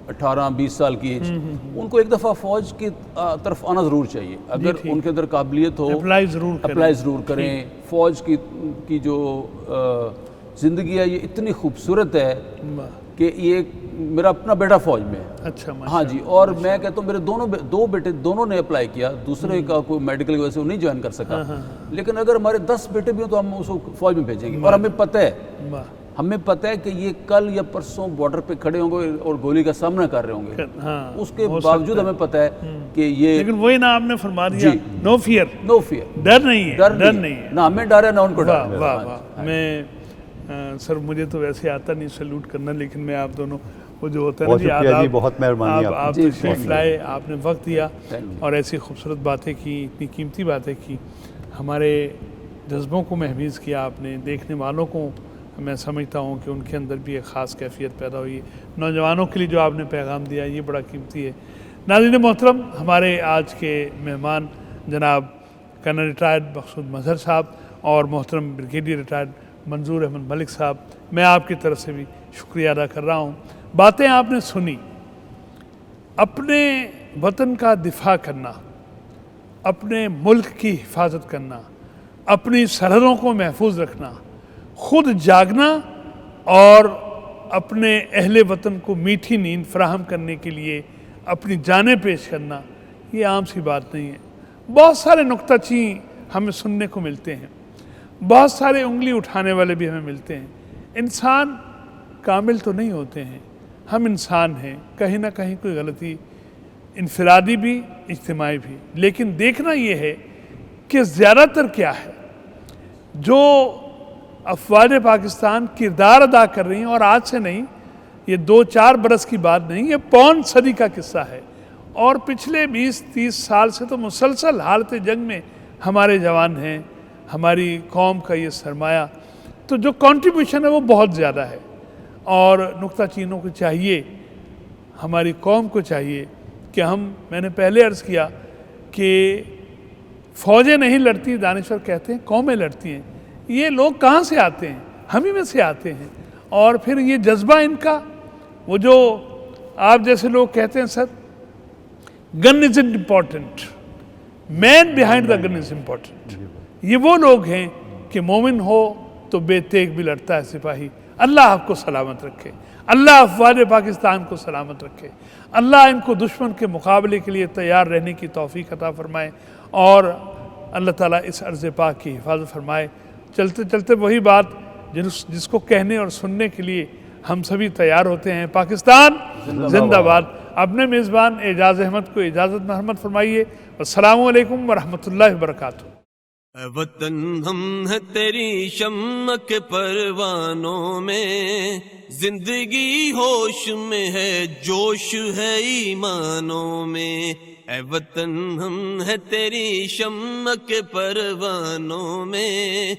18-20 سال کی ایج، ان کو ایک دفعہ فوج کی طرف آنا ضرور چاہیے. اگر ان کے اندر قابلیت ہو اپلائی ضرور کریں. فوج کی جو زندگی ہے یہ اتنی خوبصورت ہے کہ یہ میرا اپنا بیٹا فوج میں ہے. اچھا. ہاں جی. اور میں کہتا ہوں میرے دو بیٹے دونوں نے اپلائی کیا. دوسرے کا کوئی میڈیکل کی وجہ سے وہ نہیں جوائن کر سکا، لیکن اگر ہمارے 10 بیٹے بھی ہوں تو ہم اس کو فوج میں بھیجیں گے. اور ہمیں پتہ ہے کہ یہ کل یا پرسوں بارڈر پہ کھڑے ہوں گے اور گولی کا سامنا کر رہے ہوں گے. اس کے باوجود ہمیں پتہ ہے کہ یہ، لیکن وہی نا آپ نے فرما دیا، نو فیئر، ڈر نہیں ہے. نہ ہمیں ڈر ہے نہ ان کو ڈر. میں سر مجھے تو ویسے آتا نہیں سیلوٹ کرنا، لیکن میں آپ دونوں وہ جو ہوتا ہے نا جی، بہت مہربانی آپ تشریف لائے، آپ نے وقت دیا اور ایسی خوبصورت باتیں کی، اتنی قیمتی باتیں کی، ہمارے جذبوں کو محفوظ کیا آپ نے. دیکھنے والوں کو میں سمجھتا ہوں کہ ان کے اندر بھی ایک خاص کیفیت پیدا ہوئی ہے. نوجوانوں کے لیے جو آپ نے پیغام دیا یہ بڑا قیمتی ہے. ناظرین محترم، ہمارے آج کے مہمان جناب کرنل ریٹائرڈ مقصود مظہر صاحب اور محترم بریگیڈیئر ریٹائرڈ منظور احمد ملک صاحب، میں آپ کی طرف سے بھی شکریہ ادا کر رہا ہوں. باتیں آپ نے سنی. اپنے وطن کا دفاع کرنا، اپنے ملک کی حفاظت کرنا، اپنی سرحدوں کو محفوظ رکھنا، خود جاگنا اور اپنے اہل وطن کو میٹھی نیند فراہم کرنے کے لیے اپنی جانیں پیش کرنا، یہ عام سی بات نہیں ہے. بہت سارے نکتہ چین ہمیں سننے کو ملتے ہیں، بہت سارے انگلی اٹھانے والے بھی ہمیں ملتے ہیں. انسان کامل تو نہیں ہوتے ہیں، ہم انسان ہیں، کہیں نہ کہیں کوئی غلطی، انفرادی بھی اجتماعی بھی. لیکن دیکھنا یہ ہے کہ زیادہ تر کیا ہے جو افواج پاکستان کردار ادا کر رہی ہیں، اور آج سے نہیں، یہ 2-4 برس کی بات نہیں، یہ پون صدی کا قصہ ہے. اور پچھلے 20-30 سال سے تو مسلسل حالت جنگ میں ہمارے جوان ہیں، ہماری قوم کا یہ سرمایہ، تو جو کنٹریبیوشن ہے وہ بہت زیادہ ہے. اور نکتہ چینوں کو چاہیے، ہماری قوم کو چاہیے کہ میں نے پہلے عرض کیا کہ فوجیں نہیں لڑتی، دانشور کہتے ہیں قومیں لڑتی ہیں. یہ لوگ کہاں سے آتے ہیں؟ ہم ہی میں سے آتے ہیں. اور پھر یہ جذبہ ان کا، وہ جو آپ جیسے لوگ کہتے ہیں sir gun is important, man behind the gun is important. یہ وہ لوگ ہیں کہ مومن ہو تو بے تیغ بھی لڑتا ہے سپاہی. اللہ آپ کو سلامت رکھے، اللہ افواج پاکستان کو سلامت رکھے، اللہ ان کو دشمن کے مقابلے کے لیے تیار رہنے کی توفیق عطا فرمائے، اور اللہ تعالیٰ اس عرض پاک کی حفاظت فرمائے. چلتے چلتے وہی بات جس کو کہنے اور سننے کے لیے ہم سبھی تیار ہوتے ہیں، پاکستان زندہ باد. اپنے میزبان اعجاز احمد کو اجازت مرحمت فرمائیے. السلام علیکم ورحمۃ اللہ وبرکاتہ. اے وطن ہم ہے تیری شمع کے پروانوں میں، زندگی ہوش میں ہے، جوش ہے ایمانوں میں. اے وطن ہم ہے تیری شمع کے پروانوں میں،